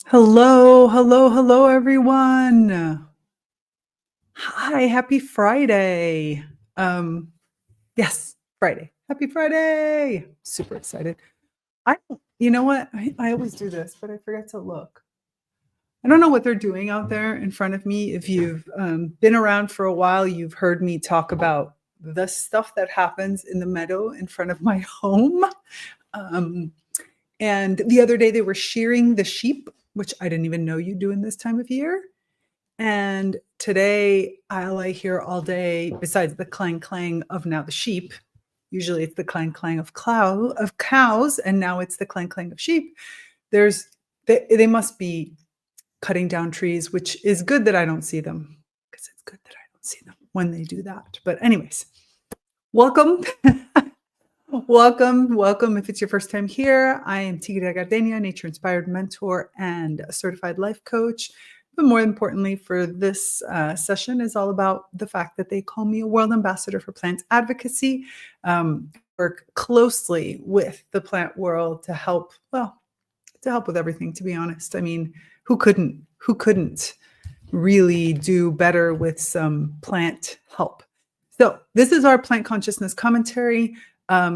Hello, hello, hello, everyone. Hi, happy Friday. Um, yes, Friday. Happy Friday. Super excited. You know what? I always do this, but I forget to look. I don't know what they're doing out there in front of me. If you've been around for a while, you've heard me talk about the stuff that happens in the meadow in front of my home. Um, and the other day, they were shearing the sheep, which I didn't even know you do in this time of year. And today, all I hear all day, besides the clang clang of now the sheep, usually it's the clang clang of cows, and now it's the clang clang of sheep. There's they must be cutting down trees, which is good that I don't see them because it's good that I don't see them when they do that. But anyways, welcome. Welcome. If it's your first time here, I am Tigre Gardenia, nature-inspired mentor and a certified life coach. But more importantly, for this session is all about the fact that they call me a world ambassador for plant advocacy. Work closely with the plant world to help with everything, to be honest. I mean, who couldn't really do better with some plant help? So this is our plant consciousness commentary.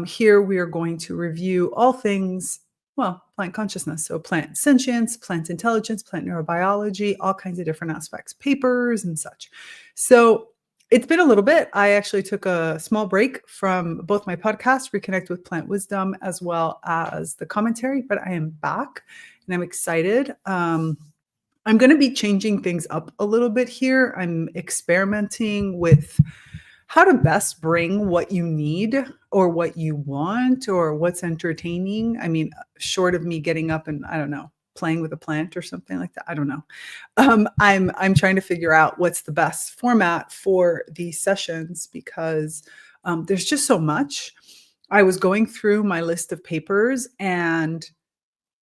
Here we are going to review all things, plant consciousness. So plant sentience, plant intelligence, plant neurobiology, all kinds of different aspects, papers and such. So it's been a little bit. I actually took a small break from both my podcasts, Reconnect with Plant Wisdom, as well as the commentary, but I am back and I'm excited. I'm going to be changing things up a little bit here. I'm experimenting with how to best bring what you need or what you want or what's entertaining. I mean, short of me getting up and, I don't know, playing with a plant or something like that. I don't know. I'm trying to figure out what's the best format for these sessions because there's just so much. I was going through my list of papers and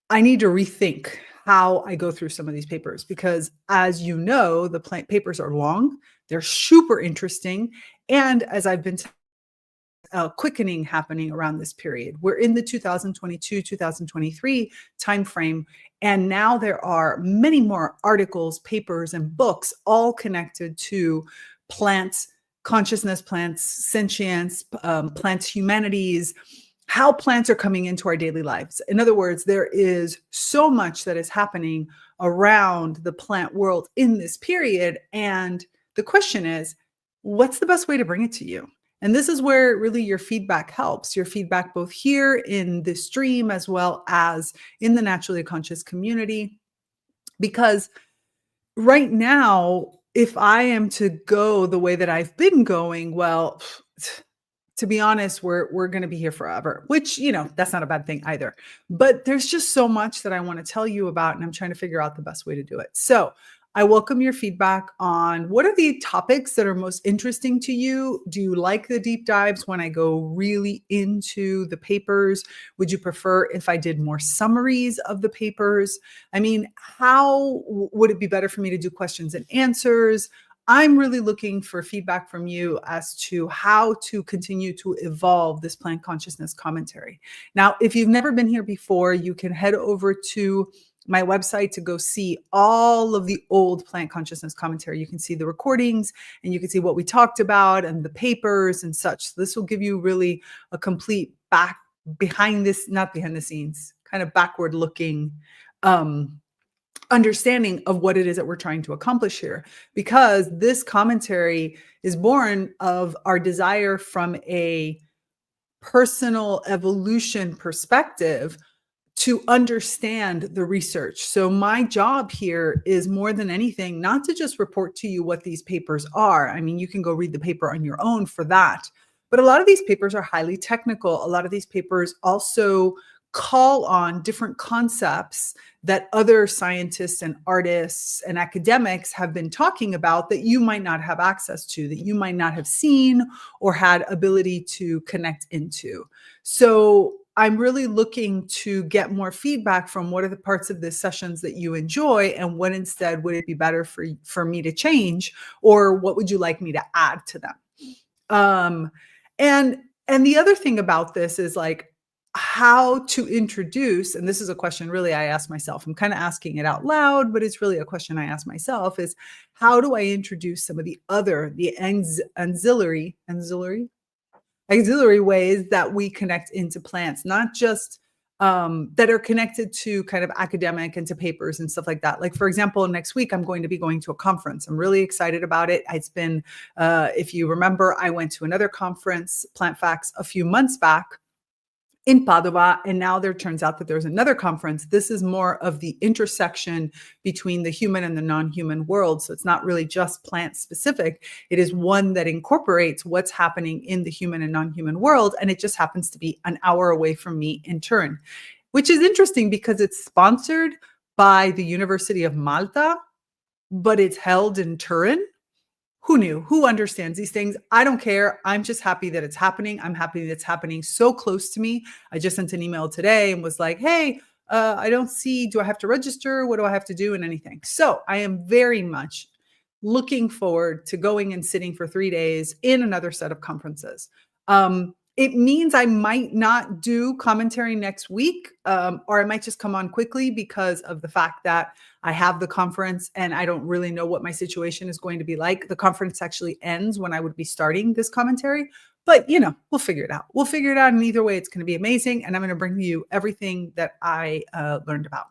I need to rethink how I go through some of these papers because, as you know, the plant papers are long, they're super interesting. And as I've been quickening happening around this period. We're in the 2022-2023 timeframe, and now there are many more articles, papers, and books all connected to plants, consciousness, plants, sentience, plants, humanities, how plants are coming into our daily lives. In other words, there is so much that is happening around the plant world in this period, and the question is, what's the best way to bring it to you? And this is where really your feedback helps. Your feedback both here in the stream as well as in the Naturally Conscious community. Because right now, if I am to go the way that I've been going, well, to be honest, we're going to be here forever, which, that's not a bad thing either. But there's just so much that I want to tell you about, and I'm trying to figure out the best way to do it. So I welcome your feedback on what are the topics that are most interesting to you. Do you like the deep dives when I go really into the papers? Would you prefer if I did more summaries of the papers? I mean, how would it be better for me to do questions and answers? I'm really looking for feedback from you as to how to continue to evolve this plant consciousness commentary. Now, if you've never been here before, you can head over to my website to go see all of the old plant consciousness commentary. You can see the recordings and you can see what we talked about and the papers and such. So this will give you really a complete not behind the scenes, kind of backward looking understanding of what it is that we're trying to accomplish here, because this commentary is born of our desire from a personal evolution perspective to understand the research. So my job here is more than anything, not to just report to you what these papers are. I mean, you can go read the paper on your own for that. But a lot of these papers are highly technical. A lot of these papers also call on different concepts that other scientists and artists and academics have been talking about that you might not have access to, that you might not have seen or had ability to connect into. So I'm really looking to get more feedback from what are the parts of the sessions that you enjoy and what instead would it be better for me to change, or what would you like me to add to them? And the other thing about this is, like, how to introduce, and this is a question really I ask myself. I'm kind of asking it out loud, but it's really a question I ask myself is how do I introduce some of the auxiliary ways that we connect into plants, not just that are connected to kind of academic and to papers and stuff like that. Like, for example, next week, I'm going to be going to a conference. I'm really excited about it. It's been, if you remember, I went to another conference, Plant Facts, a few months back in Padova, and now there turns out that there's another conference. This is more of the intersection between the human and the non-human world. So it's not really just plant specific. It is one that incorporates what's happening in the human and non-human world. And it just happens to be an hour away from me in Turin, which is interesting because it's sponsored by the University of Malta, but it's held in Turin. Who knew? Who understands these things? I don't care. I'm just happy that it's happening. I'm happy that it's happening so close to me. I just sent an email today and was like, hey, I don't see, do I have to register? What do I have to do and anything? So I am very much looking forward to going and sitting for 3 days in another set of conferences. It means I might not do commentary next week, or I might just come on quickly because of the fact that I have the conference and I don't really know what my situation is going to be like. The conference actually ends when I would be starting this commentary, but we'll figure it out. We'll figure it out. And either way, it's going to be amazing. And I'm going to bring you everything that I learned about.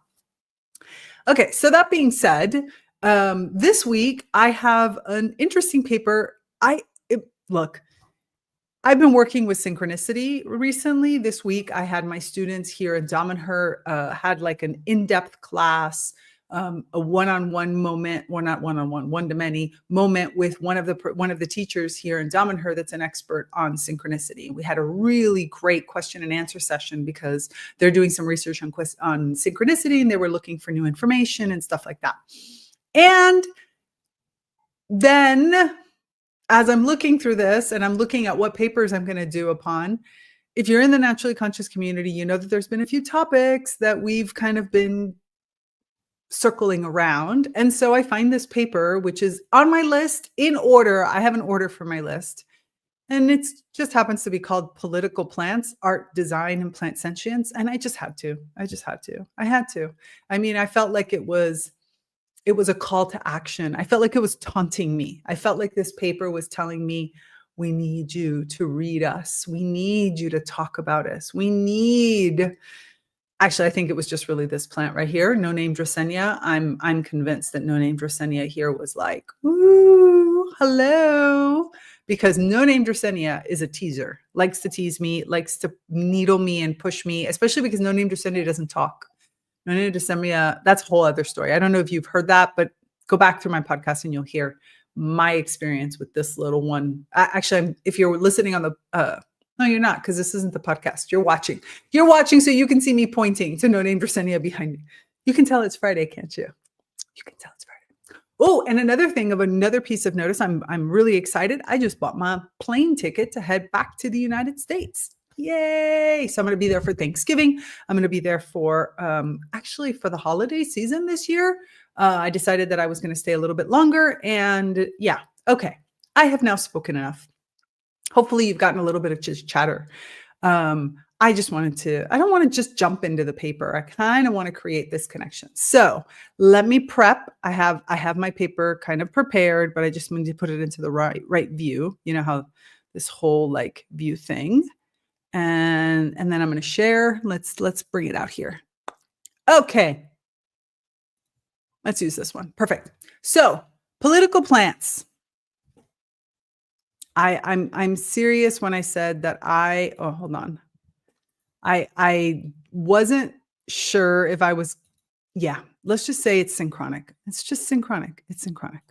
Okay. So that being said, this week I have an interesting paper. Look, I've been working with synchronicity recently. This week, I had my students here in Damanhur had like an in-depth class, a one-on-one moment, well, not one-on-one, one-to-many moment with one of the teachers here in Damanhur that's an expert on synchronicity. We had a really great question and answer session because they're doing some research on synchronicity and they were looking for new information and stuff like that. And then, as I'm looking through this and I'm looking at what papers I'm going to do upon, if you're in the naturally conscious community, you know that there's been a few topics that we've kind of been circling around. And so I find this paper, which is on my list in order. I have an order for my list. And it just happens to be called Political Plants, Art, Design, and Plant Sentience. And I had to. I mean, I felt like it was a call to action. I felt like it was taunting me. I felt like this paper was telling me, we need you to read us. We need you to talk about us. Actually, I think it was just really this plant right here, no-name Dracaena. I'm convinced that no-name Dracaena here was like, ooh, hello. Because no-name Dracaena is a teaser, likes to tease me, likes to needle me and push me, especially because no-name Dracaena doesn't talk. No-name Dracaena, that's a whole other story. I don't know if you've heard that, but go back through my podcast and you'll hear my experience with this little one. Actually, if you're listening on the, no, you're not, because this isn't the podcast. You're watching. You're watching so you can see me pointing to no-name Dracaena behind me. You can tell it's Friday, can't you? You can tell it's Friday. Oh, and another piece of notice, I'm really excited. I just bought my plane ticket to head back to the United States. Yay. So I'm going to be there for Thanksgiving. I'm going to be there for, actually for the holiday season this year. I decided that I was going to stay a little bit longer and yeah. Okay. I have now spoken enough. Hopefully you've gotten a little bit of just chatter. I don't want to just jump into the paper. I kind of want to create this connection. So let me prep. I have my paper kind of prepared, but I just need to put it into the right view. You know how this whole like view thing. And then I'm going to share. Let's bring it out here. Okay. Let's use this one. Perfect. So political plants. I'm serious when I said that hold on. I wasn't sure if I was, let's just say it's synchronic. It's just synchronic. It's synchronic.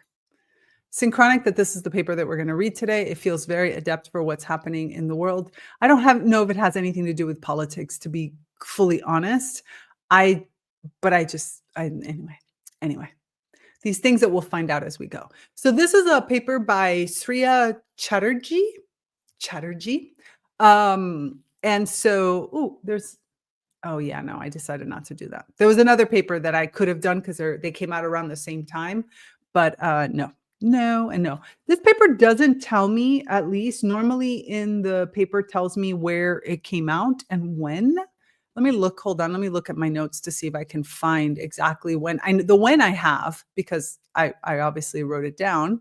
Synchronic that this is the paper that we're going to read today. It feels very adept for what's happening in the world. I don't know if it has anything to do with politics, to be fully honest. Anyway, these things that we'll find out as we go. So this is a paper by Sria Chatterjee. And so, I decided not to do that. There was another paper that I could have done because they came out around the same time, but no. No, and no. This paper doesn't tell me, at least normally in the paper tells me where it came out and when. Let me look, hold on, let me look at my notes to see if I can find exactly when. The when I have, because I obviously wrote it down.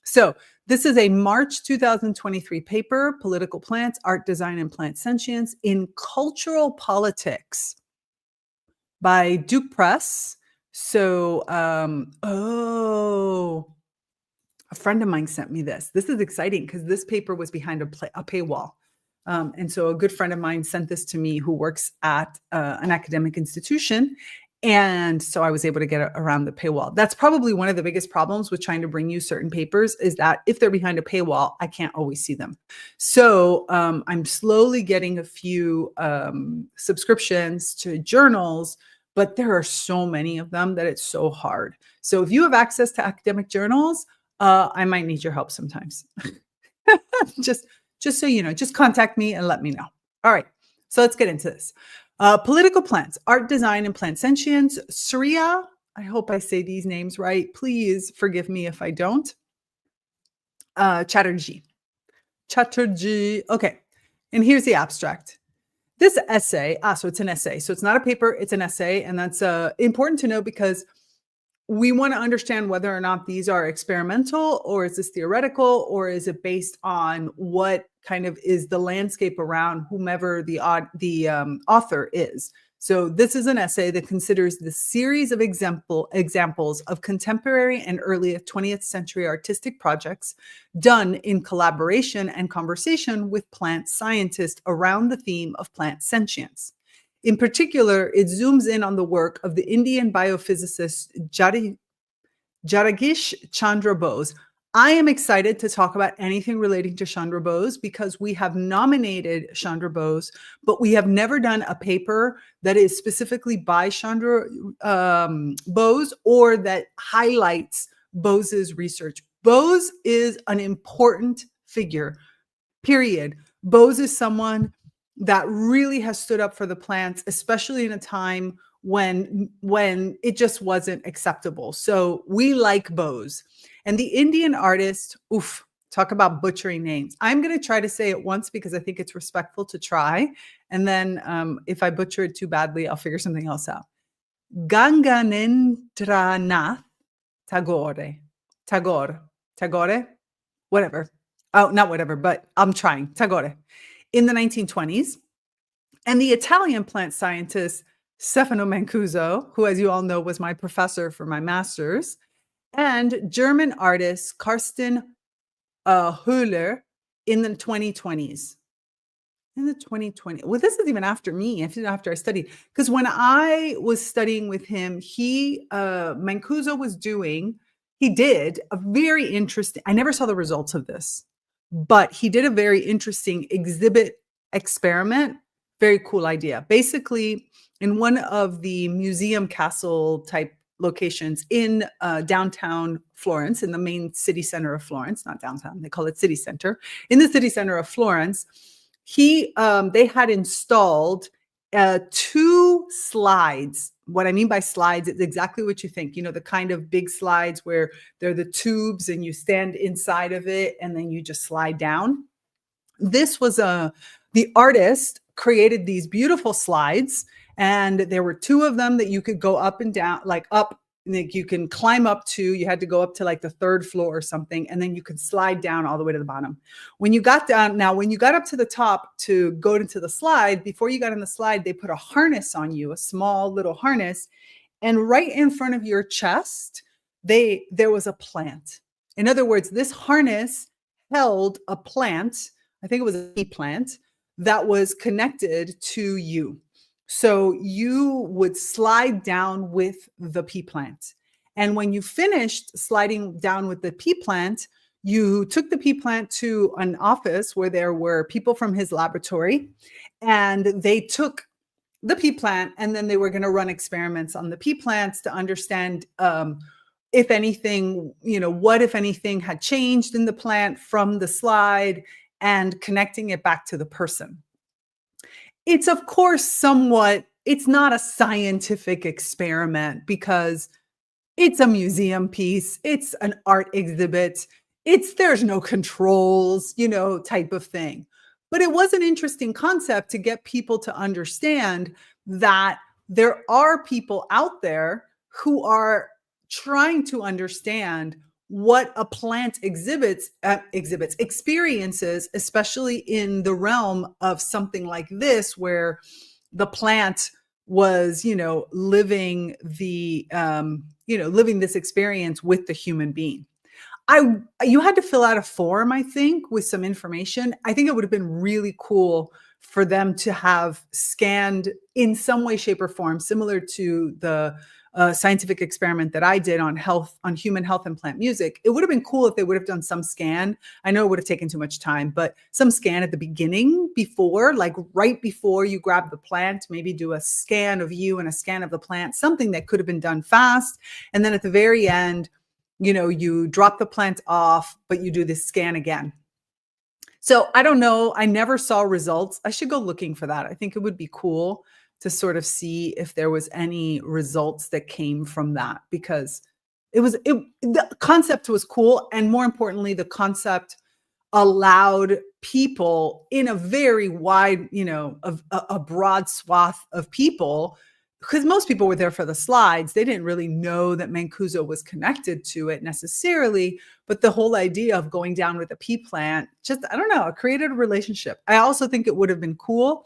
So this is a March 2023 paper, Political Plants, Art, Design, and Plant Sentience in Cultural Politics by Duke Press. So, a friend of mine sent me this. This is exciting because this paper was behind a paywall. And so a good friend of mine sent this to me who works at an academic institution. And so I was able to get around the paywall. That's probably one of the biggest problems with trying to bring you certain papers is that if they're behind a paywall, I can't always see them. So I'm slowly getting a few subscriptions to journals, but there are so many of them that it's so hard. So if you have access to academic journals, I might need your help sometimes. just so you know, just contact me and let me know. All right, so let's get into this. Political plants, art, design, and plant sentience. Sria, I hope I say these names right. Please forgive me if I don't. Chatterjee. Okay, and here's the abstract. This essay, so it's an essay. So it's not a paper, it's an essay. And that's important to know because we want to understand whether or not these are experimental, or is this theoretical, or is it based on what kind of is the landscape around whomever the author is. So this is an essay that considers the series of examples of contemporary and early 20th century artistic projects done in collaboration and conversation with plant scientists around the theme of plant sentience. In particular, it zooms in on the work of the Indian biophysicist Jadagish Chandra Bose. I am excited to talk about anything relating to Chandra Bose because we have nominated Chandra Bose, but we have never done a paper that is specifically by Chandra Bose or that highlights Bose's research. Bose is an important figure, period. Bose is someone that really has stood up for the plants, especially in a time when it just wasn't acceptable. So we like Bose. And the Indian artist, talk about butchering names. I'm going to try to say it once because I think it's respectful to try. And then if I butcher it too badly, I'll figure something else out. Gaganendranath Tagore. Tagore? Whatever. Oh, not whatever, but I'm trying. Tagore. In the 1920s. And the Italian plant scientist Stefano Mancuso, who, as you all know, was my professor for my master's, and German artist Carsten Höller in the 2020s. In the 2020, well, this is even after me, after I studied, because when I was studying with him, Mancuso he did a very interesting, I never saw the results of this, but he did a very interesting exhibit experiment. Very cool idea. Basically, in one of the museum castle type locations in downtown Florence, in the main city center of Florence, not downtown, they call it city center. In the city center of Florence, they had installed 2 slides. What I mean by slides is exactly what you think. You know, the kind of big slides where they're the tubes and you stand inside of it and then you just slide down. This was the artist created these beautiful slides, and there were 2 of them that you could go up and down, like you can climb up to. You had to go up to like the 3rd floor or something, and then you could slide down all the way to the bottom. When you got up to the top to go into the slide, before you got in the slide, they put a harness on you, a small little harness, and right in front of your chest, there was a plant. In other words, this harness held a plant. I think it was a pea plant that was connected to you. So you would slide down with the pea plant. And when you finished sliding down with the pea plant, you took the pea plant to an office where there were people from his laboratory, and they took the pea plant and then they were going to run experiments on the pea plants to understand if anything, what, if anything, had changed in the plant from the slide, and connecting it back to the person. It's, of course, it's not a scientific experiment because It's a museum piece, it's an art exhibit, there's no controls, type of thing. But it was an interesting concept to get people to understand that there are people out there who are trying to understand what a plant experiences, especially in the realm of something like this, where the plant was, living this experience with the human being. You had to fill out a form, I think, with some information. I think it would have been really cool for them to have scanned in some way, shape, or form, similar to the scientific experiment that I did on human health and plant music. It would have been cool if they would have done some scan. I know it would have taken too much time, but some scan at the beginning, like right before you grab the plant, maybe do a scan of you and a scan of the plant, something that could have been done fast. And then at the very end, you drop the plant off, but you do this scan again. So I don't know. I never saw results. I should go looking for that. I think it would be cool to sort of see if there was any results that came from that, because the concept was cool. And more importantly, the concept allowed people in a very wide, a broad swath of people, because most people were there for the slides. They didn't really know that Mancuso was connected to it necessarily, but the whole idea of going down with a pea plant, I don't know, it created a relationship. I also think it would have been cool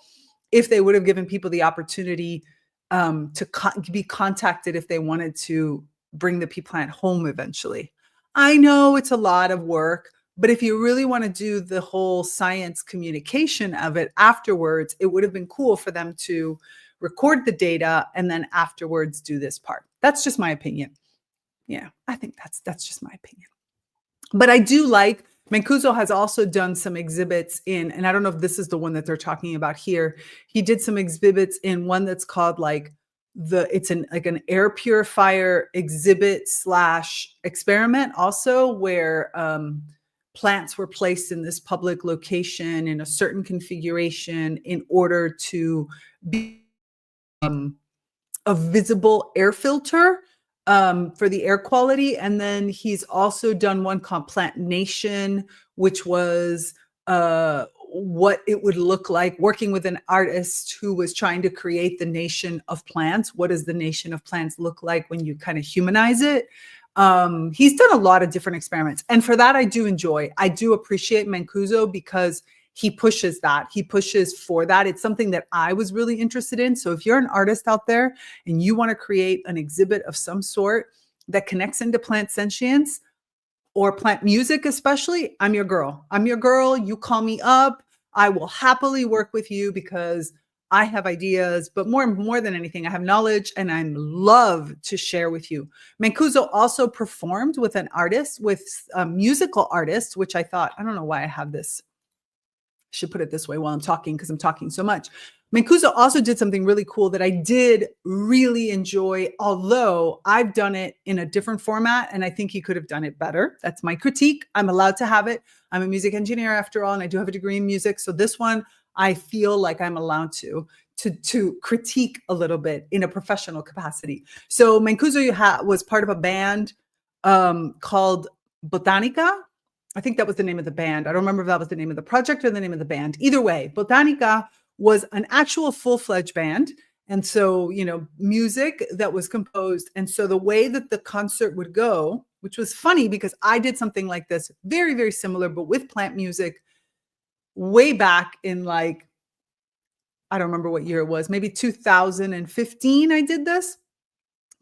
if they would have given people the opportunity to be contacted if they wanted to bring the pea plant home eventually. I know it's a lot of work, but if you really want to do the whole science communication of it afterwards, it would have been cool for them to record the data and then afterwards do this part. That's just my opinion. Yeah, I think that's just my opinion. But I do like, Mancuso has also done some exhibits in, and I don't know if this is the one that they're talking about here. He did some exhibits in one that's called like an air purifier exhibit / experiment also, where plants were placed in this public location in a certain configuration in order to be a visible air filter for the air quality. And then he's also done one called Plant Nation, which was what it would look like working with an artist who was trying to create the nation of plants. What does the nation of plants look like when you kind of humanize it? He's done a lot of different experiments. And for that, I do appreciate Mancuso, because he pushes that. He pushes for that. It's something that I was really interested in. So if you're an artist out there and you want to create an exhibit of some sort that connects into plant sentience or plant music especially, I'm your girl. You call me up. I will happily work with you, because I have ideas, but more than anything, I have knowledge and I love to share with you. Mancuso also performed with an artist, with a musical artist, which I thought, I don't know why I have this. I should put it this way while I'm talking, because I'm talking so much. Mancuso also did something really cool that I did really enjoy, although I've done it in a different format and I think he could have done it better. That's my critique. I'm allowed to have it. I'm a music engineer after all, and I do have a degree in music. So this one, I feel like I'm allowed to critique a little bit in a professional capacity. So Mancuso was part of a band called Botanica. I think that was the name of the band. I don't remember if that was the name of the project or the name of the band. Either way, Botanica was an actual full-fledged band. And so, music that was composed. And so the way that the concert would go, which was funny because I did something like this, very, very similar, but with plant music way back in I don't remember what year it was, maybe 2015 I did this.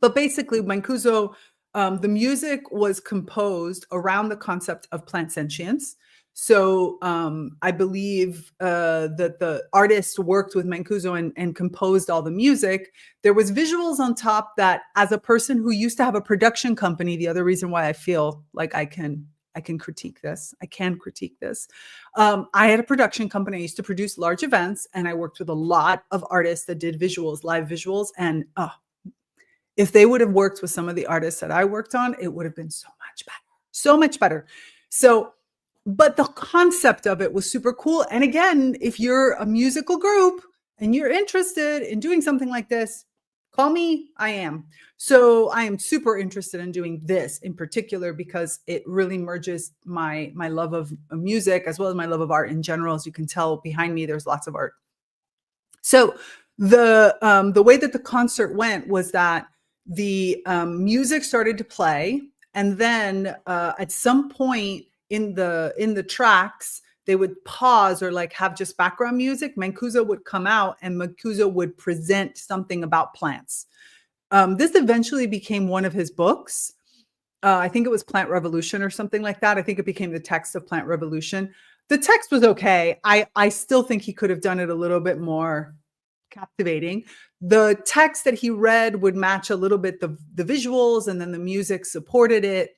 But basically, Mancuso, the music was composed around the concept of plant sentience. So I believe that the artist worked with Mancuso and composed all the music. There was visuals on top that, as a person who used to have a production company, the other reason why I feel like I can critique this. I had a production company. I used to produce large events, and I worked with a lot of artists that did visuals, live visuals. And if they would have worked with some of the artists that I worked on, it would have been so much better. So, but the concept of it was super cool. And again, if you're a musical group and you're interested in doing something like this, Call me, I am. So I am super interested in doing this in particular because it really merges my love of music as well as my love of art in general. As you can tell behind me, there's lots of art. So the way that the concert went was that the music started to play, and then at some point in the tracks, they would pause or like have just background music. Mancuso would come out, and Mancuso would present something about plants. This eventually became one of his books. I think it was Plant Revolution or something like that. I think it became the text of Plant Revolution. The text was okay. I still think he could have done it a little bit more captivating. The text that he read would match a little bit the visuals, and then the music supported it.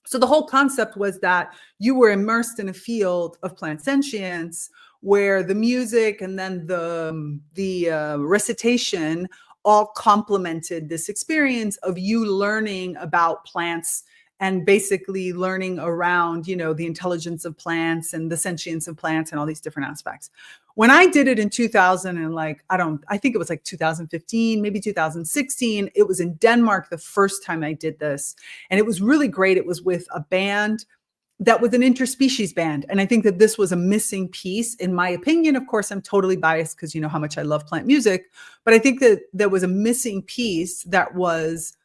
So the whole concept was that you were immersed in a field of plant sentience where the music and then the recitation all complemented this experience of you learning about plants and basically learning around, the intelligence of plants and the sentience of plants and all these different aspects. When I did it in 2000 and I think it was like 2015, maybe 2016, it was in Denmark the first time I did this. And it was really great. It was with a band that was an interspecies band. And I think that this was a missing piece, in my opinion. Of course, I'm totally biased because you know how much I love plant music. But I think that there was a missing piece that was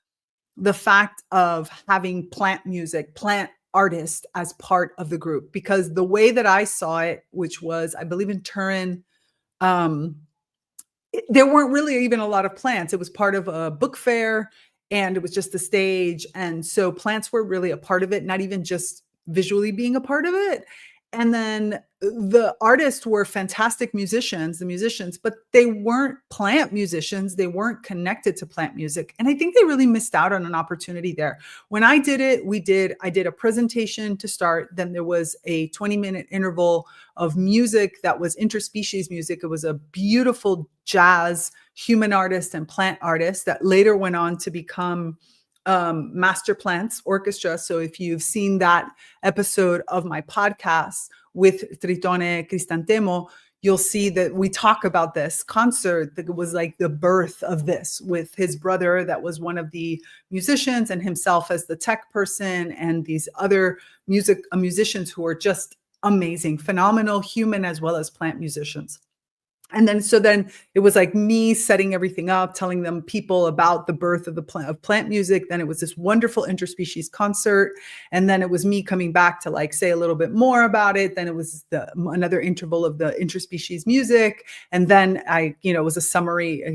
the fact of having plant music, plant artist as part of the group. Because the way that I saw it, which was, I believe in Turin, there weren't really even a lot of plants. It was part of a book fair, and it was just the stage. And so plants were really a part of it, not even just visually being a part of it. And then the artists were fantastic musicians, the musicians, but they weren't plant musicians. They weren't connected to plant music. And I think they really missed out on an opportunity there. When I did it, I did a presentation to start. Then there was a 20-minute interval of music that was interspecies music. It was a beautiful jazz, human artist and plant artist that later went on to become Master Plants Orchestra. So if you've seen that episode of my podcast with Tritone Cristantemo, you'll see that we talk about this concert that was like the birth of this, with his brother that was one of the musicians and himself as the tech person, and these other musicians who are just amazing, phenomenal human as well as plant musicians. And then it was like me setting everything up, telling them people about the birth of plant music. Then it was this wonderful interspecies concert. And then it was me coming back to like say a little bit more about it. Then it was another interval of the interspecies music. And then it was a summary,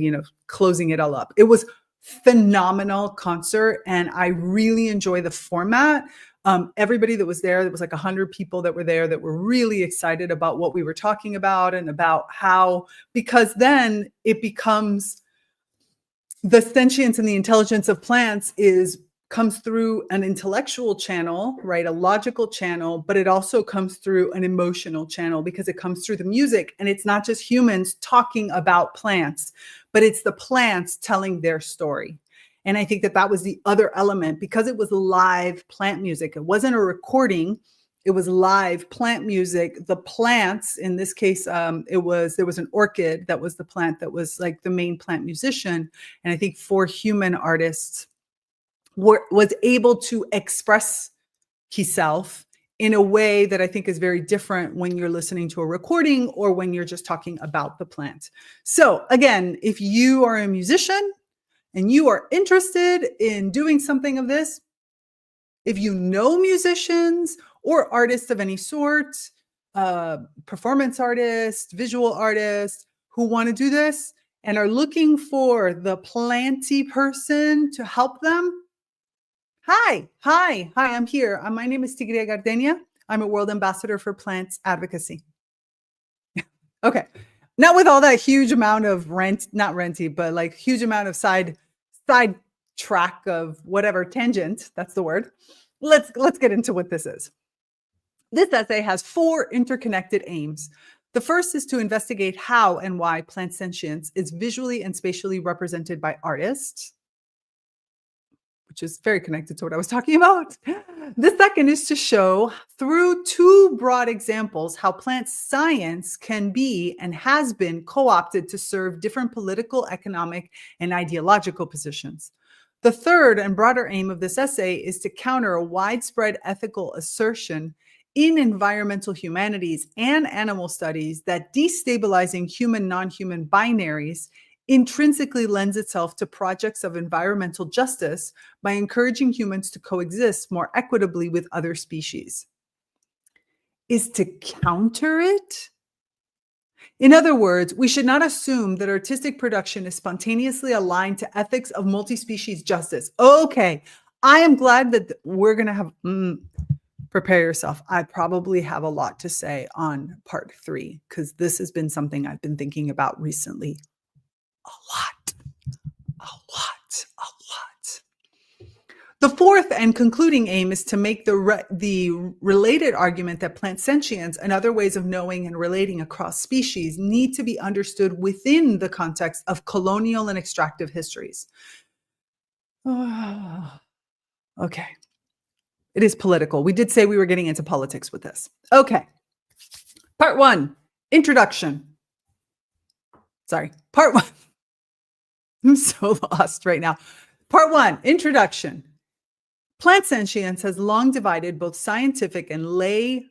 closing it all up. It was phenomenal concert. And I really enjoy the format. Everybody that was there was like 100 people that were there that were really excited about what we were talking about, and about how, because then it becomes the sentience and the intelligence of plants comes through an intellectual channel, right? A logical channel, but it also comes through an emotional channel because it comes through the music. And it's not just humans talking about plants, but it's the plants telling their story. And I think that was the other element, because it was live plant music. It wasn't a recording. It was live plant music. The plants, in this case, there was an orchid that was the plant that was like the main plant musician. And I think 4 human artists was able to express himself in a way that I think is very different when you're listening to a recording or when you're just talking about the plant. So again, if you are a musician and you are interested in doing something of this, if you know musicians or artists of any sort, performance artists, visual artists who want to do this and are looking for the planty person to help them, Hi, I'm here. My name is Tigria Gardenia. I'm a world ambassador for plants advocacy. Okay. Not with all that huge amount of huge amount of side track of whatever tangent, that's the word. Let's get into what this is. This essay has 4 interconnected aims. The first is to investigate how and why plant sentience is visually and spatially represented by artists, which is very connected to what I was talking about. The second is to show through two broad examples how plant science can be and has been co-opted to serve different political, economic, and ideological positions. The third and broader aim of this essay is to counter a widespread ethical assertion in environmental humanities and animal studies that destabilizing human-nonhuman binaries intrinsically lends itself to projects of environmental justice by encouraging humans to coexist more equitably with other species. Is to counter it? In other words, we should not assume that artistic production is spontaneously aligned to ethics of multi-species justice. Okay, I am glad that we're going to have, prepare yourself. I probably have a lot to say on part 3, because this has been something I've been thinking about recently. A lot. The fourth and concluding aim is to make the related argument that plant sentience and other ways of knowing and relating across species need to be understood within the context of colonial and extractive histories. Okay. It is political. We did say we were getting into politics with this. Okay. Part 1, introduction. Sorry, part 1. I'm so lost right now. Part 1, introduction. Plant sentience has long divided both scientific and lay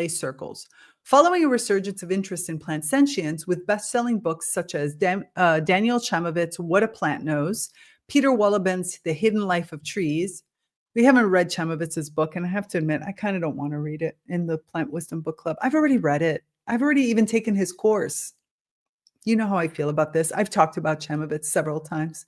circles. Following a resurgence of interest in plant sentience with best-selling books such as Daniel Chamovit's What a Plant Knows, Peter Wohllebend's The Hidden Life of Trees. We haven't read Chamovitz's book, and I have to admit, I kind of don't want to read it in the Plant Wisdom Book Club. I've already read it. I've already even taken his course. You know how I feel about this. I've talked about Chamovitz several times.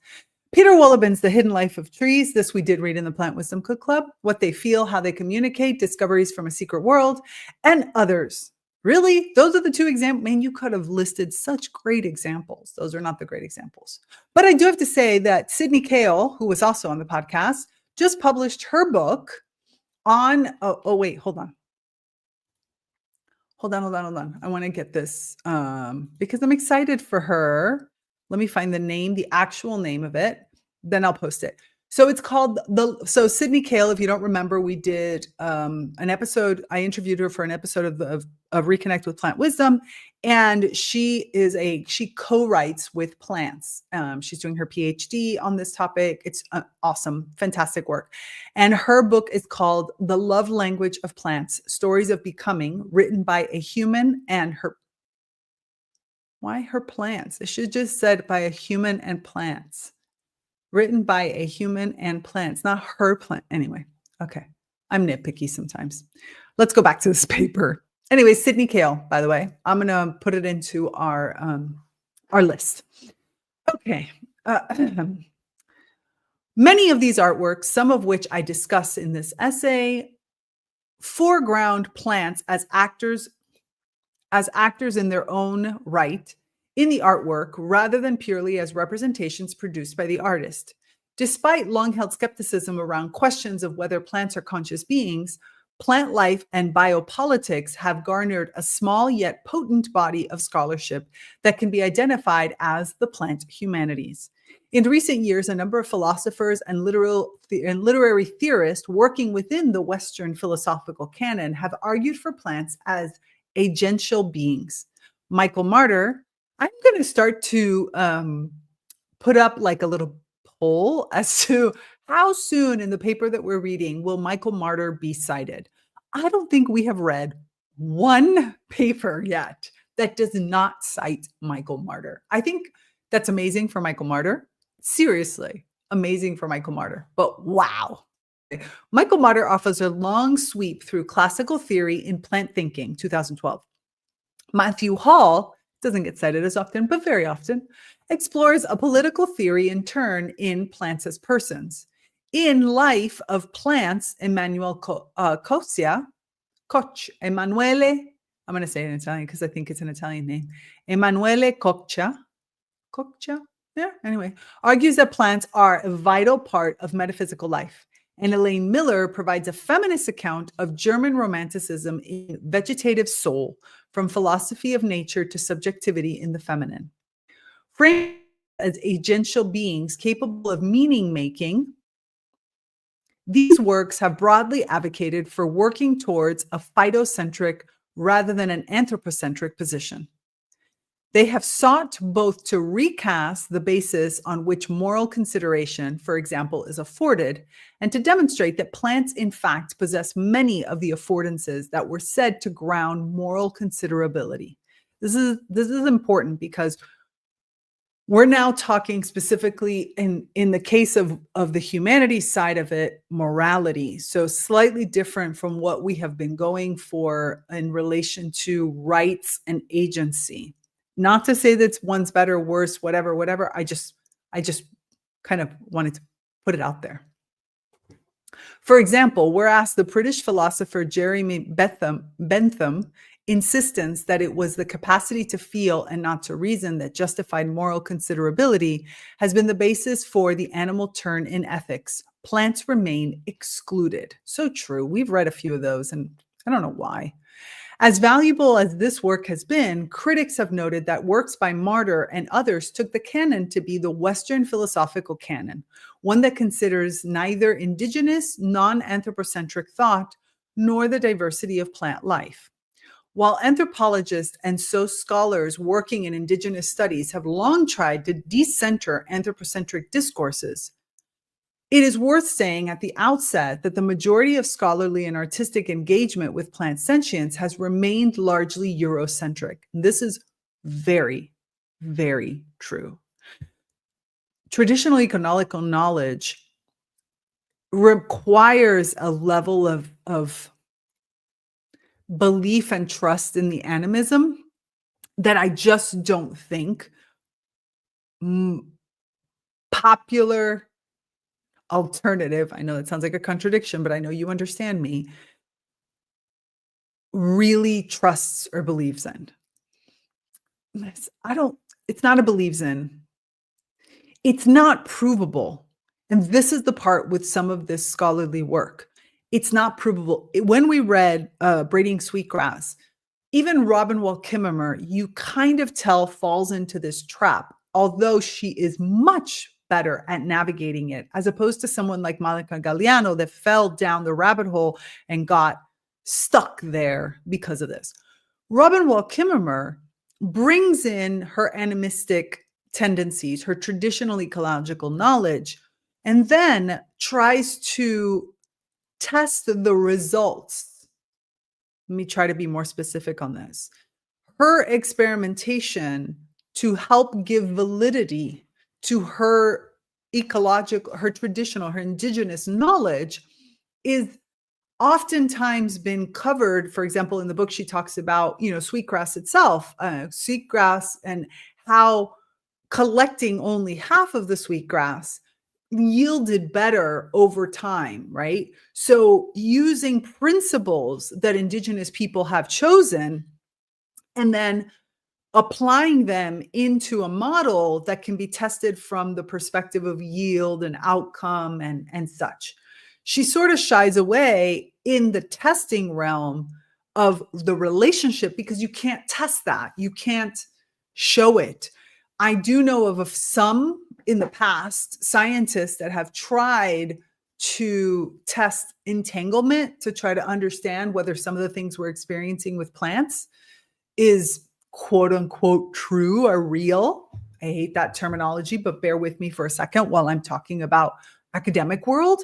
Peter Wohllebend's The Hidden Life of Trees. This we did read in the Plant Wisdom Book Club. What They Feel, How They Communicate, Discoveries from a Secret World, and others. Really? Those are the 2 examples. Man, you could have listed such great examples. Those are not the great examples. But I do have to say that Sydney Cale, who was also on the podcast, just published her book on, wait, hold on. I want to get this because I'm excited for her. Let me find the actual name of it. Then I'll post it. So it's called Sydney Cale, if you don't remember, we did an episode. I interviewed her for an episode of Reconnect with Plant Wisdom. And she co-writes with plants. She's doing her PhD on this topic. It's awesome, fantastic work. And her book is called The Love Language of Plants, Stories of Becoming, written by a human and her. Why her plants? It should just said by a human and plants. Written by a human and plants, not her plant. Anyway, okay. I'm nitpicky sometimes. Let's go back to this paper. Anyway, Sydney Cale, by the way, I'm going to put it into our list. Okay. Many of these artworks, some of which I discuss in this essay, foreground plants as actors in their own right in the artwork rather than purely as representations produced by the artist. Despite long-held skepticism around questions of whether plants are conscious beings, plant life and biopolitics have garnered a small yet potent body of scholarship that can be identified as the plant humanities. In recent years, a number of philosophers and literary theorists working within the Western philosophical canon have argued for plants as agential beings. Michael Marder, I'm going to start to put up like a little poll as to how soon in the paper that we're reading will Michael Marder be cited. I don't think we have read one paper yet that does not cite Michael Marder. I think that's amazing for Michael Marder. Seriously, amazing for Michael Marder. But wow. Michael Marder offers a long sweep through classical theory in plant thinking, 2012. Matthew Hall, doesn't get cited as often, but very often, explores a political theory in turn in Plants as Persons. In Life of Plants, Emanuele, I'm going to say it in Italian because I think it's an Italian name. Emanuele Coccia, argues that plants are a vital part of metaphysical life. And Elaine Miller provides a feminist account of German romanticism in Vegetative Soul, from philosophy of nature to subjectivity in the feminine. Framed as agential beings capable of meaning making, these works have broadly advocated for working towards a phytocentric rather than an anthropocentric position. They have sought both to recast the basis on which moral consideration, for example, is afforded, and to demonstrate that plants, in fact, possess many of the affordances that were said to ground moral considerability. This is important because we're now talking specifically in the case of the humanities side of it, morality. So slightly different from what we have been going for in relation to rights and agency. Not to say that one's better, worse, whatever. I just kind of wanted to put it out there. For example, whereas the British philosopher Jeremy Bentham insistence that it was the capacity to feel and not to reason that justified moral considerability has been the basis for the animal turn in ethics. Plants remain excluded. So true. We've read a few of those, and I don't know why. As valuable as this work has been, critics have noted that works by Martyr and others took the canon to be the Western philosophical canon, one that considers neither indigenous, non-anthropocentric thought nor the diversity of plant life. While anthropologists and scholars working in indigenous studies have long tried to decenter anthropocentric discourses, it is worth saying at the outset that the majority of scholarly and artistic engagement with plant sentience has remained largely Eurocentric. This is very, very true. Traditional economical knowledge requires a level of belief and trust in the animism that I just don't think popular alternative, I know it sounds like a contradiction, but I know you understand me, really trusts or believes in. It's not a believes in. It's not provable. And this is the part with some of this scholarly work. It's not provable. When we read Braiding Sweetgrass, even Robin Wall Kimmerer, you kind of tell falls into this trap, although she is much better at navigating it, as opposed to someone like Malika Galliano that fell down the rabbit hole and got stuck there because of this. Robin Wall Kimmerer brings in her animistic tendencies, her traditional ecological knowledge, and then tries to test the results. Let me try to be more specific on this. Her experimentation to help give validity to her ecological, her traditional, her indigenous knowledge is oftentimes been covered. For example, in the book, she talks about, sweetgrass itself, sweetgrass, and how collecting only half of the sweetgrass yielded better over time, right? So using principles that indigenous people have chosen and then applying them into a model that can be tested from the perspective of yield and outcome and such. She sort of shies away in the testing realm of the relationship because you can't test that. You can't show it. I do know of some in the past scientists that have tried to test entanglement to try to understand whether some of the things we're experiencing with plants is quote unquote true or real. I hate that terminology, but bear with me for a second while I'm talking about academic world.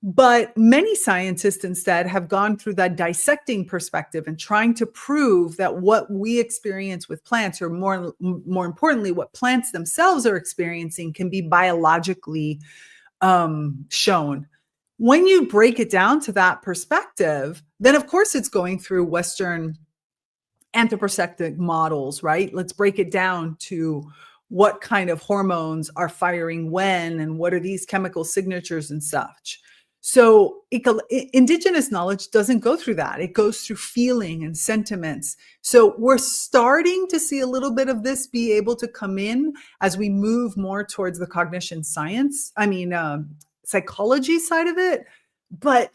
But many scientists instead have gone through that dissecting perspective and trying to prove that what we experience with plants, or more importantly, what plants themselves are experiencing, can be biologically shown. When you break it down to that perspective, then of course it's going through Western anthropocentric models, right? Let's break it down to what kind of hormones are firing when, and what are these chemical signatures and such. So indigenous knowledge doesn't go through that. It goes through feeling and sentiments. So we're starting to see a little bit of this be able to come in as we move more towards the cognition science, psychology side of it. But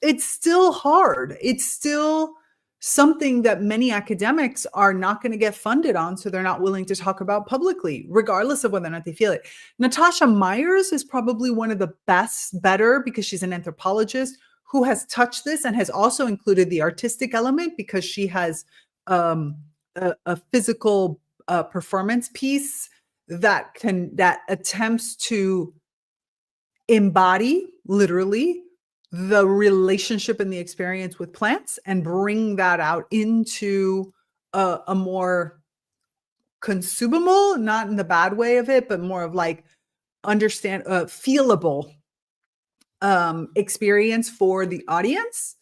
it's still hard. It's still something that many academics are not going to get funded on, so they're not willing to talk about publicly, regardless of whether or not they feel it. Natasha Myers is probably one of the better, because she's an anthropologist who has touched this and has also included the artistic element, because she has a physical performance piece that attempts to embody literally the relationship and the experience with plants and bring that out into a more consumable, not in the bad way of it, but more of like feelable experience for the audience.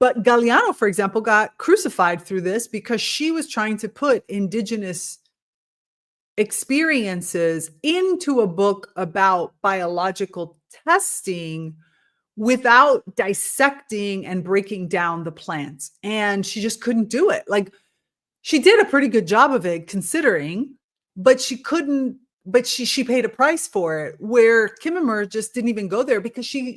But Galliano, for example, got crucified through this because she was trying to put indigenous experiences into a book about biological testing without dissecting and breaking down the plants. And she just couldn't do it. Like, she did a pretty good job of it considering, but she couldn't, but she paid a price for it, where Kimmerer just didn't even go there, because she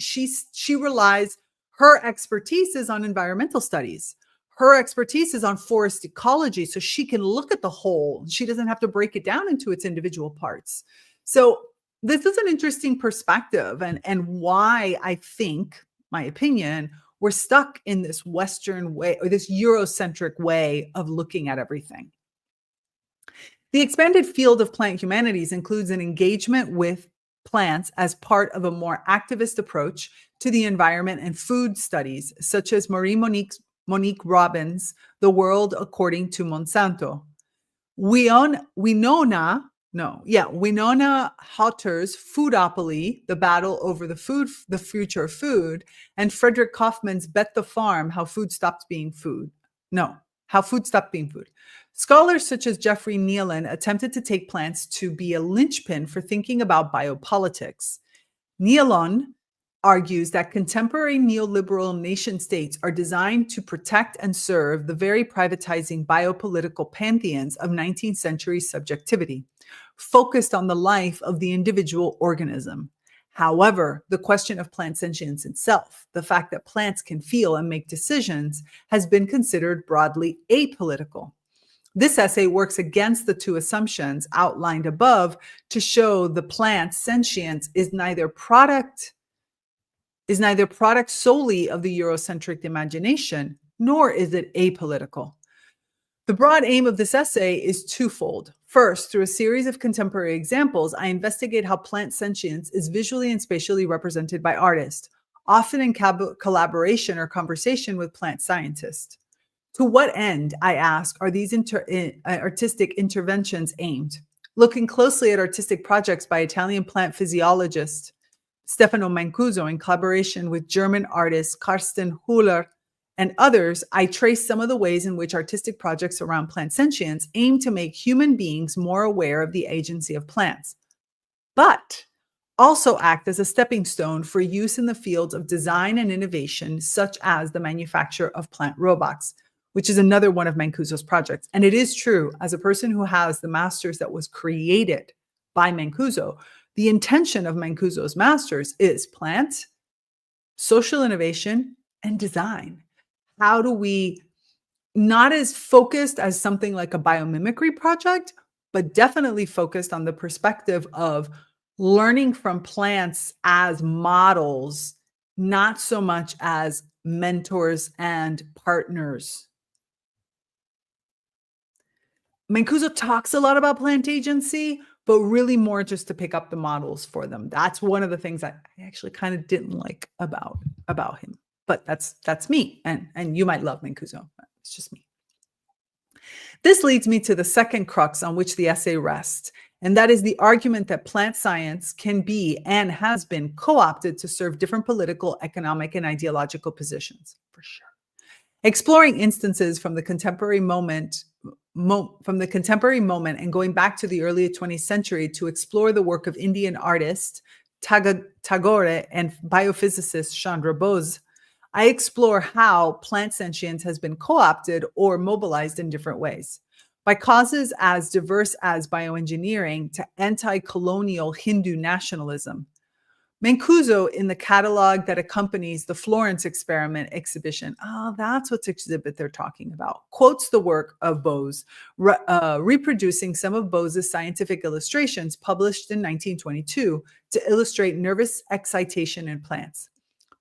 relies, her expertise is on environmental studies. Her expertise is on forest ecology, so she can look at the whole. She doesn't have to break it down into its individual parts. So this is an interesting perspective, and why I think, my opinion, we're stuck in this Western way, or this Eurocentric way of looking at everything. The expanded field of plant humanities includes an engagement with plants as part of a more activist approach to the environment and food studies, such as Monique Robbins' The World According to Monsanto. Winona Hotter's Foodopoly, The Battle Over the Future of Food, and Frederick Kaufman's Bet the Farm, How Food Stopped Being Food. Scholars such as Jeffrey Nealon attempted to take plants to be a linchpin for thinking about biopolitics. Nealon argues that contemporary neoliberal nation states are designed to protect and serve the very privatizing biopolitical pantheons of 19th century subjectivity, focused on the life of the individual organism. However, the question of plant sentience itself, the fact that plants can feel and make decisions, has been considered broadly apolitical. This essay works against the two assumptions outlined above to show the plant's sentience is neither product solely of the Eurocentric imagination, nor is it apolitical. The broad aim of this essay is twofold. First, through a series of contemporary examples, I investigate how plant sentience is visually and spatially represented by artists, often in collaboration or conversation with plant scientists. To what end, I ask, are these artistic interventions aimed? Looking closely at artistic projects by Italian plant physiologist Stefano Mancuso in collaboration with German artist Carsten Höller and others, I trace some of the ways in which artistic projects around plant sentience aim to make human beings more aware of the agency of plants, but also act as a stepping stone for use in the fields of design and innovation, such as the manufacture of plant robots, which is another one of Mancuso's projects. And it is true, as a person who has the master's that was created by Mancuso, the intention of Mancuso's master's is plant, social innovation, and design. How do we, not as focused as something like a biomimicry project, but definitely focused on the perspective of learning from plants as models, not so much as mentors and partners. Mancuso talks a lot about plant agency, but really more just to pick up the models for them. That's one of the things I actually kind of didn't like about him. But that's me, and you might love Mancuso. It's just me. This leads me to the second crux on which the essay rests, and that is the argument that plant science can be and has been co-opted to serve different political, economic, and ideological positions, for sure. Exploring instances from the contemporary moment and going back to the early 20th century to explore the work of Indian artist Tagore and biophysicist Chandra Bose, I explore how plant sentience has been co-opted or mobilized in different ways. By causes as diverse as bioengineering to anti-colonial Hindu nationalism, Mancuso, in the catalog that accompanies the Florence experiment exhibition, that's what exhibit they're talking about, quotes the work of Bose, reproducing some of Bose's scientific illustrations published in 1922 to illustrate nervous excitation in plants.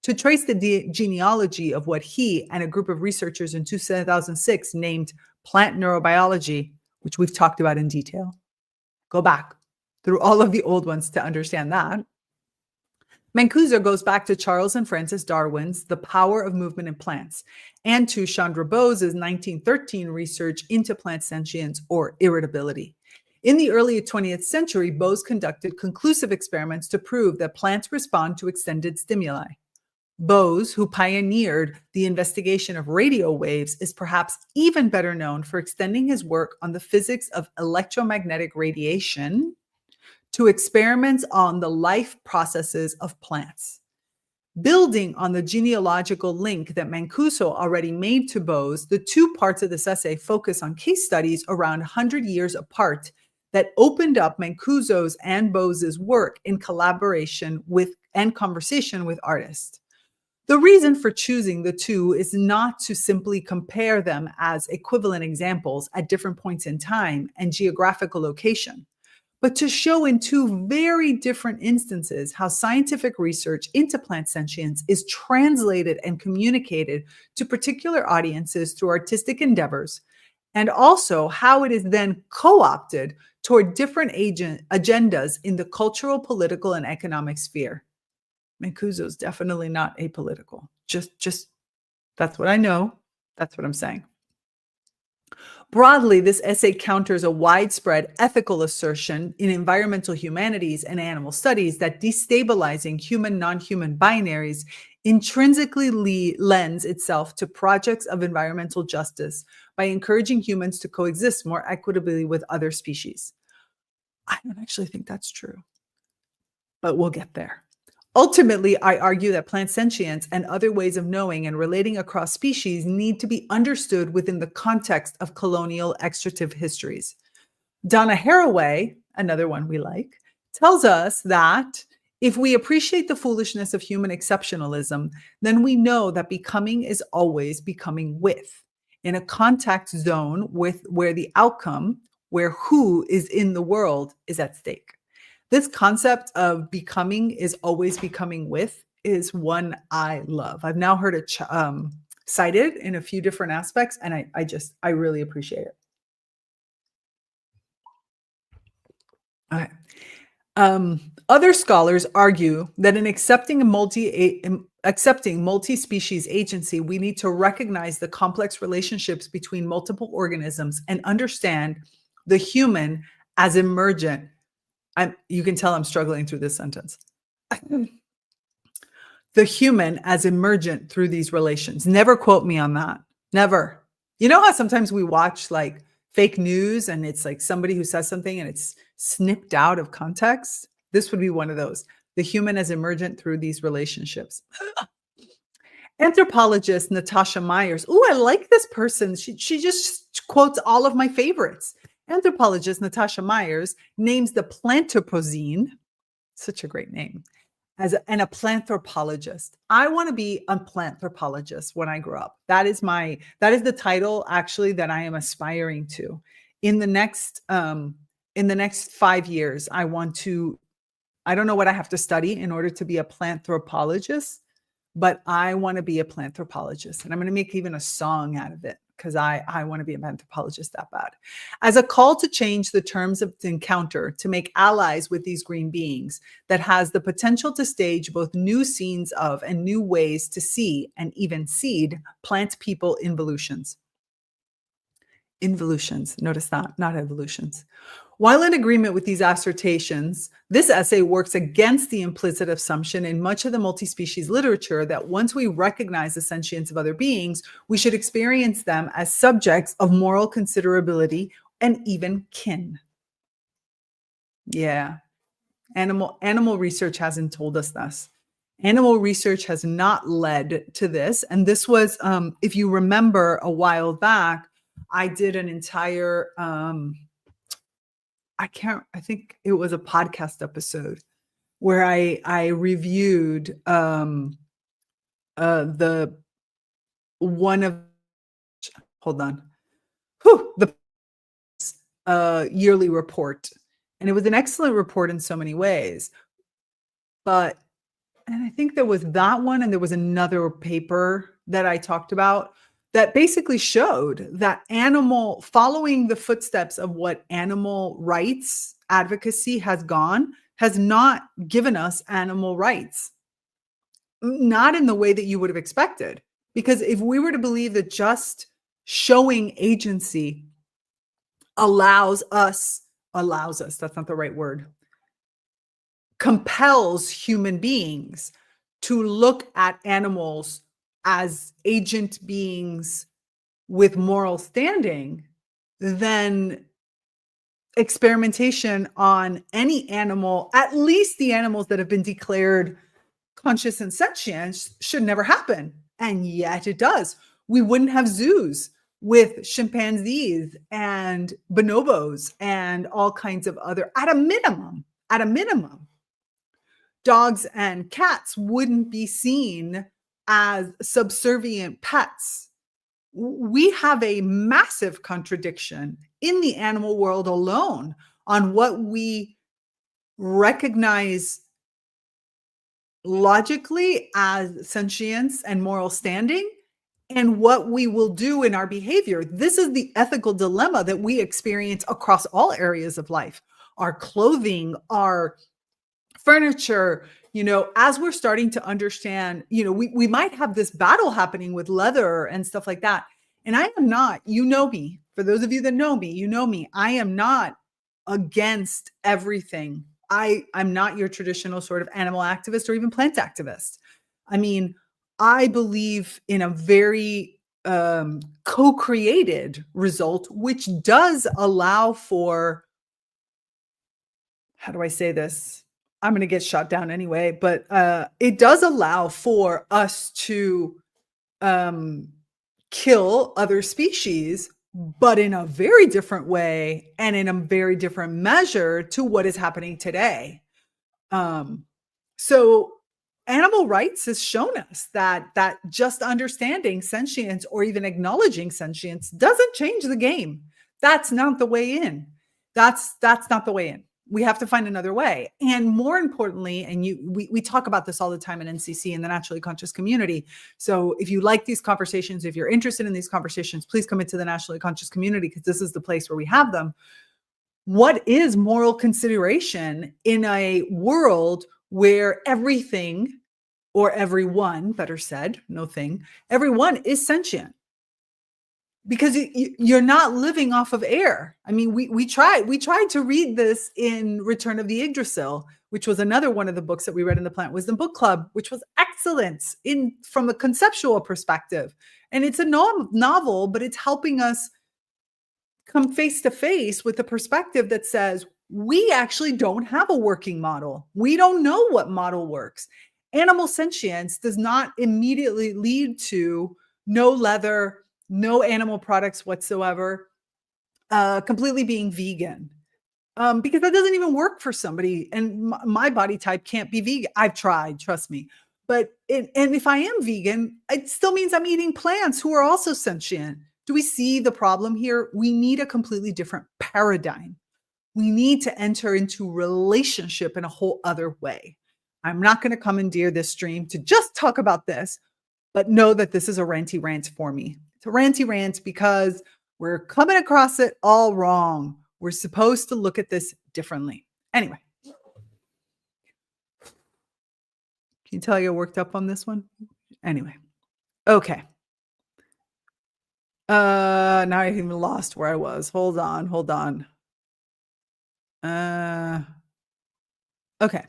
To trace the genealogy of what he and a group of researchers in 2006 named plant neurobiology, which we've talked about in detail. Go back through all of the old ones to understand that. Mancuso goes back to Charles and Francis Darwin's The Power of Movement in Plants and to Chandra Bose's 1913 research into plant sentience or irritability. In the early 20th century, Bose conducted conclusive experiments to prove that plants respond to extended stimuli. Bose, who pioneered the investigation of radio waves, is perhaps even better known for extending his work on the physics of electromagnetic radiation to experiments on the life processes of plants. Building on the genealogical link that Mancuso already made to Bose, the two parts of this essay focus on case studies around 100 years apart that opened up Mancuso's and Bose's work in collaboration with and conversation with artists. The reason for choosing the two is not to simply compare them as equivalent examples at different points in time and geographical location, but to show in two very different instances how scientific research into plant sentience is translated and communicated to particular audiences through artistic endeavors, and also how it is then co-opted toward different agendas in the cultural, political, and economic sphere. Mancuso is definitely not apolitical. Just that's what I know. That's what I'm saying. Broadly, this essay counters a widespread ethical assertion in environmental humanities and animal studies that destabilizing human-nonhuman binaries intrinsically lends itself to projects of environmental justice by encouraging humans to coexist more equitably with other species. I don't actually think that's true, but we'll get there. Ultimately, I argue that plant sentience and other ways of knowing and relating across species need to be understood within the context of colonial extractive histories. Donna Haraway, another one we like, tells us that if we appreciate the foolishness of human exceptionalism, then we know that becoming is always becoming with, in a contact zone with where the outcome, where who is in the world, is at stake. This concept of becoming is always becoming with is one I love. I've now heard it cited in a few different aspects, and I really appreciate it. All right. Other scholars argue that in accepting multi-species agency, we need to recognize the complex relationships between multiple organisms and understand the human as emergent. You can tell I'm struggling through this sentence. The human as emergent through these relations. Never quote me on that. Never. You know how sometimes we watch like fake news and it's like somebody who says something and it's snipped out of context? This would be one of those. The human as emergent through these relationships. Anthropologist Natasha Myers. Oh, I like this person. She just quotes all of my favorites. Anthropologist Natasha Myers names the Plantoposine, such a great name, and a planthropologist. I want to be a planthropologist when I grow up. That is the title actually that I am aspiring to. In the next 5 years, I don't know what I have to study in order to be a planthropologist, but I want to be a planthropologist, and I'm going to make even a song out of it because I want to be an anthropologist that bad. As a call to change the terms of the encounter, to make allies with these green beings that has the potential to stage both new scenes of and new ways to see and even seed plant people involutions. Involutions, notice that, not evolutions. While in agreement with these assertions, this essay works against the implicit assumption in much of the multi-species literature that once we recognize the sentience of other beings, we should experience them as subjects of moral considerability and even kin. Yeah, animal research hasn't told us this. Animal research has not led to this. And this was, if you remember a while back, I did an entire, I think it was a podcast episode where I reviewed the one of hold on, the yearly report, and it was an excellent report in so many ways. But and I think there was that one, and there was another paper that I talked about that basically showed that following the footsteps of what animal rights advocacy has not given us animal rights, not in the way that you would have expected. Because if we were to believe that just showing agency allows us, that's not the right word, compels human beings to look at animals as agent beings with moral standing, then experimentation on any animal, at least the animals that have been declared conscious and sentient, should never happen. And yet it does. We wouldn't have zoos with chimpanzees and bonobos and all kinds of other, at a minimum, dogs and cats wouldn't be seen as subservient pets. We have a massive contradiction in the animal world alone on what we recognize logically as sentience and moral standing, and what we will do in our behavior. This is the ethical dilemma that we experience across all areas of life. Our clothing, our furniture, as we're starting to understand, we might have this battle happening with leather and stuff like that. And I am not, me, for those of you that know me, I am not against everything. I'm not your traditional sort of animal activist or even plant activist. I mean, I believe in a very co-created result, which does allow for, how do I say this? I'm going to get shot down anyway, but it does allow for us to kill other species, but in a very different way and in a very different measure to what is happening today. So animal rights has shown us that just understanding sentience or even acknowledging sentience doesn't change the game. That's not the way in. That's not the way in. We have to find another way. And more importantly, and we talk about this all the time in NCC, in the naturally conscious community. So if you like these conversations, if you're interested in these conversations, please come into the naturally conscious community, because this is the place where we have them. What is moral consideration in a world where everything, or everyone, better said, no thing, everyone is sentient? Because you're not living off of air. I mean, we tried to read this in Return of the Yggdrasil, which was another one of the books that we read in the Plant Wisdom Book Club, which was excellent from a conceptual perspective. And it's a novel, but it's helping us come face to face with the perspective that says, we actually don't have a working model. We don't know what model works. Animal sentience does not immediately lead to no leather, no animal products whatsoever, completely being vegan. Because that doesn't even work for somebody. And my body type can't be vegan. I've tried, trust me. And if I am vegan, it still means I'm eating plants who are also sentient. Do we see the problem here? We need a completely different paradigm. We need to enter into relationship in a whole other way. I'm not going to commandeer this stream to just talk about this, but know that this is a ranty rant for me. It's a ranty rant because we're coming across it all wrong. We're supposed to look at this differently. Anyway, can you tell I get worked up on this one? Anyway, okay. Now I even lost where I was. Hold on. Okay.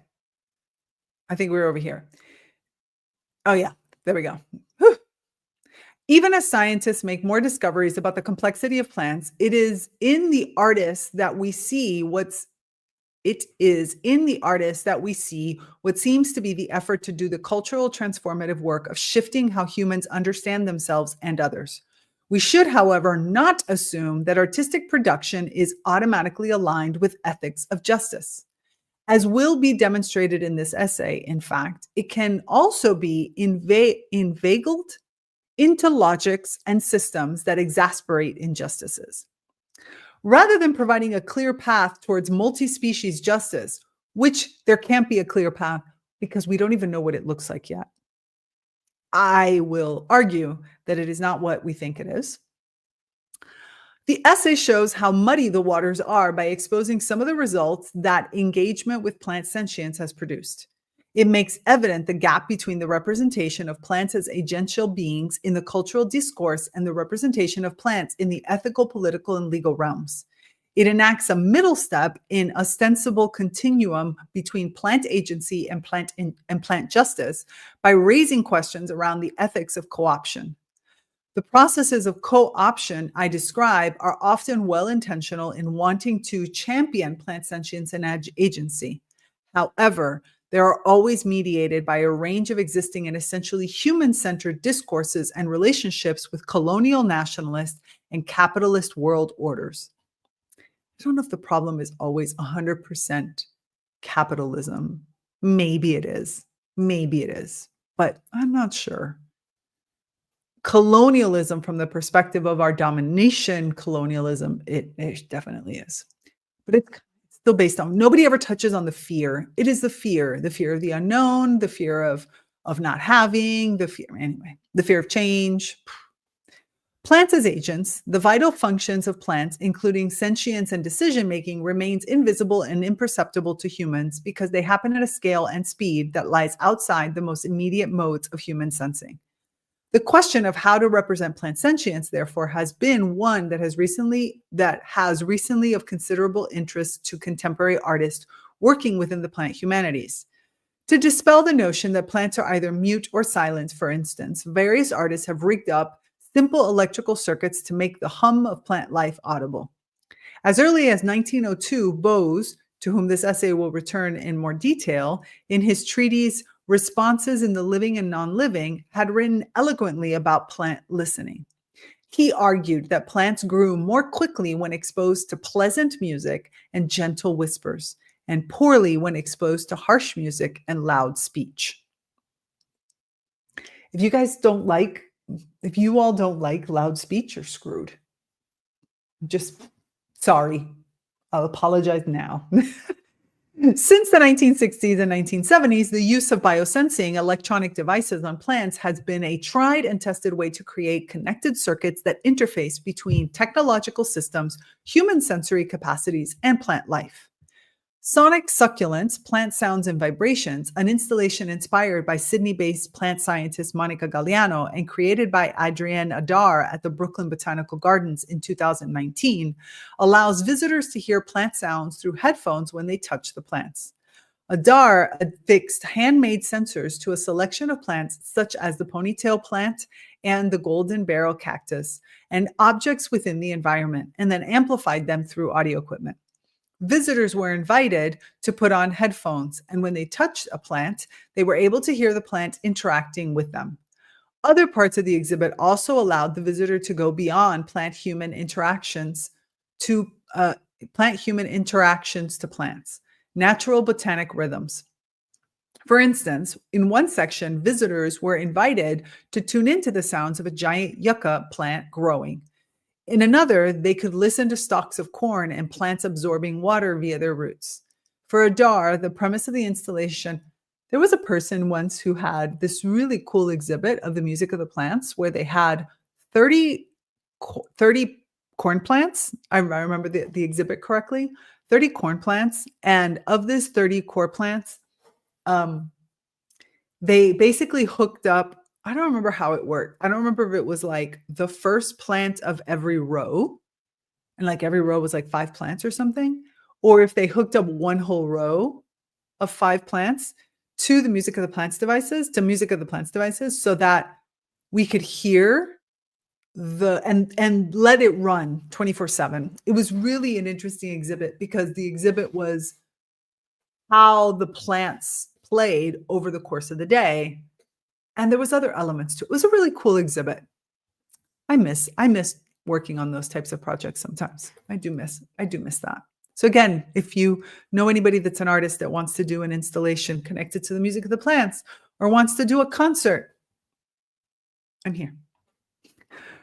I think we're over here. Oh yeah, there we go. Whew. Even as scientists make more discoveries about the complexity of plants, it is in the artists that we see what seems to be the effort to do the cultural transformative work of shifting how humans understand themselves and others. We should, however, not assume that artistic production is automatically aligned with ethics of justice. As will be demonstrated in this essay, in fact, it can also be inveigled into logics and systems that exasperate injustices. Rather than providing a clear path towards multi-species justice, which there can't be a clear path because we don't even know what it looks like yet, I will argue that it is not what we think it is. The essay shows how muddy the waters are by exposing some of the results that engagement with plant sentience has produced. It makes evident the gap between the representation of plants as agential beings in the cultural discourse and the representation of plants in the ethical, political, and legal realms. It enacts a middle step in ostensible continuum between plant agency and plant justice by raising questions around the ethics of co-option. The processes of co-option I describe are often well-intentional in wanting to champion plant sentience and agency. However, they are always mediated by a range of existing and essentially human-centered discourses and relationships with colonial nationalist and capitalist world orders. I don't know if the problem is always 100% capitalism. Maybe it is. Maybe it is. But I'm not sure. Colonialism from the perspective of our domination colonialism, it definitely is. But it's still based on, nobody ever touches on the fear. It is the fear of the unknown, the fear of not having, the fear of change. Plants as agents, the vital functions of plants, including sentience and decision-making, remains invisible and imperceptible to humans because they happen at a scale and speed that lies outside the most immediate modes of human sensing. The question of how to represent plant sentience, therefore, has been one that has recently of considerable interest to contemporary artists working within the plant humanities. To dispel the notion that plants are either mute or silent, for instance, various artists have rigged up simple electrical circuits to make the hum of plant life audible. As early as 1902, Bose, to whom this essay will return in more detail, in his treatise Responses in the Living and Non-Living, had written eloquently about plant listening. He argued that plants grew more quickly when exposed to pleasant music and gentle whispers, and poorly when exposed to harsh music and loud speech. If you all don't like loud speech, you're screwed. Just sorry. I'll apologize now. Since the 1960s and 1970s, the use of biosensing electronic devices on plants has been a tried and tested way to create connected circuits that interface between technological systems, human sensory capacities, and plant life. Sonic Succulents, Plant Sounds and Vibrations, an installation inspired by Sydney-based plant scientist Monica Galliano and created by Adrienne Adar at the Brooklyn Botanical Gardens in 2019, allows visitors to hear plant sounds through headphones when they touch the plants. Adar affixed handmade sensors to a selection of plants such as the ponytail plant and the golden barrel cactus and objects within the environment, and then amplified them through audio equipment. Visitors were invited to put on headphones, and when they touched a plant, they were able to hear the plant interacting with them. Other parts of the exhibit also allowed the visitor to go beyond plant-human interactions to plants, natural botanic rhythms. For instance, in one section, visitors were invited to tune into the sounds of a giant yucca plant growing. In another, they could listen to stalks of corn and plants absorbing water via their roots. For Adar, the premise of the installation, there was a person once who had this really cool exhibit of the music of the plants where they had 30 corn plants. I remember the exhibit correctly, 30 corn plants. And of this 30 core plants, they basically hooked up, I don't remember how it worked. I don't remember if it was like the first plant of every row, and like every row was like 5 plants or something, or if they hooked up one whole row of 5 plants to the music of the plants devices, so that we could hear and let it run 24/7. It was really an interesting exhibit because the exhibit was how the plants played over the course of the day. And there was other elements to it. It was a really cool exhibit. I miss working on those types of projects sometimes. I do miss that. So again, if you know anybody that's an artist that wants to do an installation connected to the music of the plants or wants to do a concert, I'm here.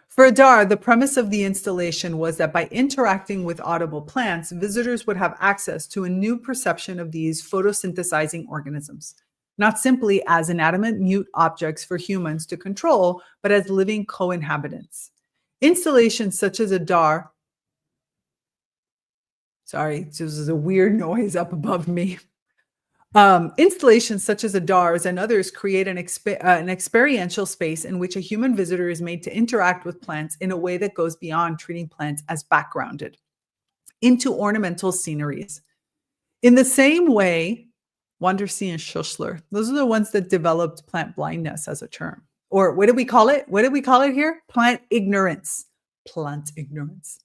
For Adar, the premise of the installation was that by interacting with audible plants, visitors would have access to a new perception of these photosynthesizing organisms, not simply as inanimate mute objects for humans to control, but as living co-inhabitants. Installations such as Adar, sorry, this is a weird noise up above me. Installations such as Adar's and others create an experiential space in which a human visitor is made to interact with plants in a way that goes beyond treating plants as backgrounded into ornamental sceneries. In the same way, Wandersee and Schussler, those are the ones that developed plant blindness as a term. Or what do we call it? What do we call it here? Plant ignorance. Plant ignorance.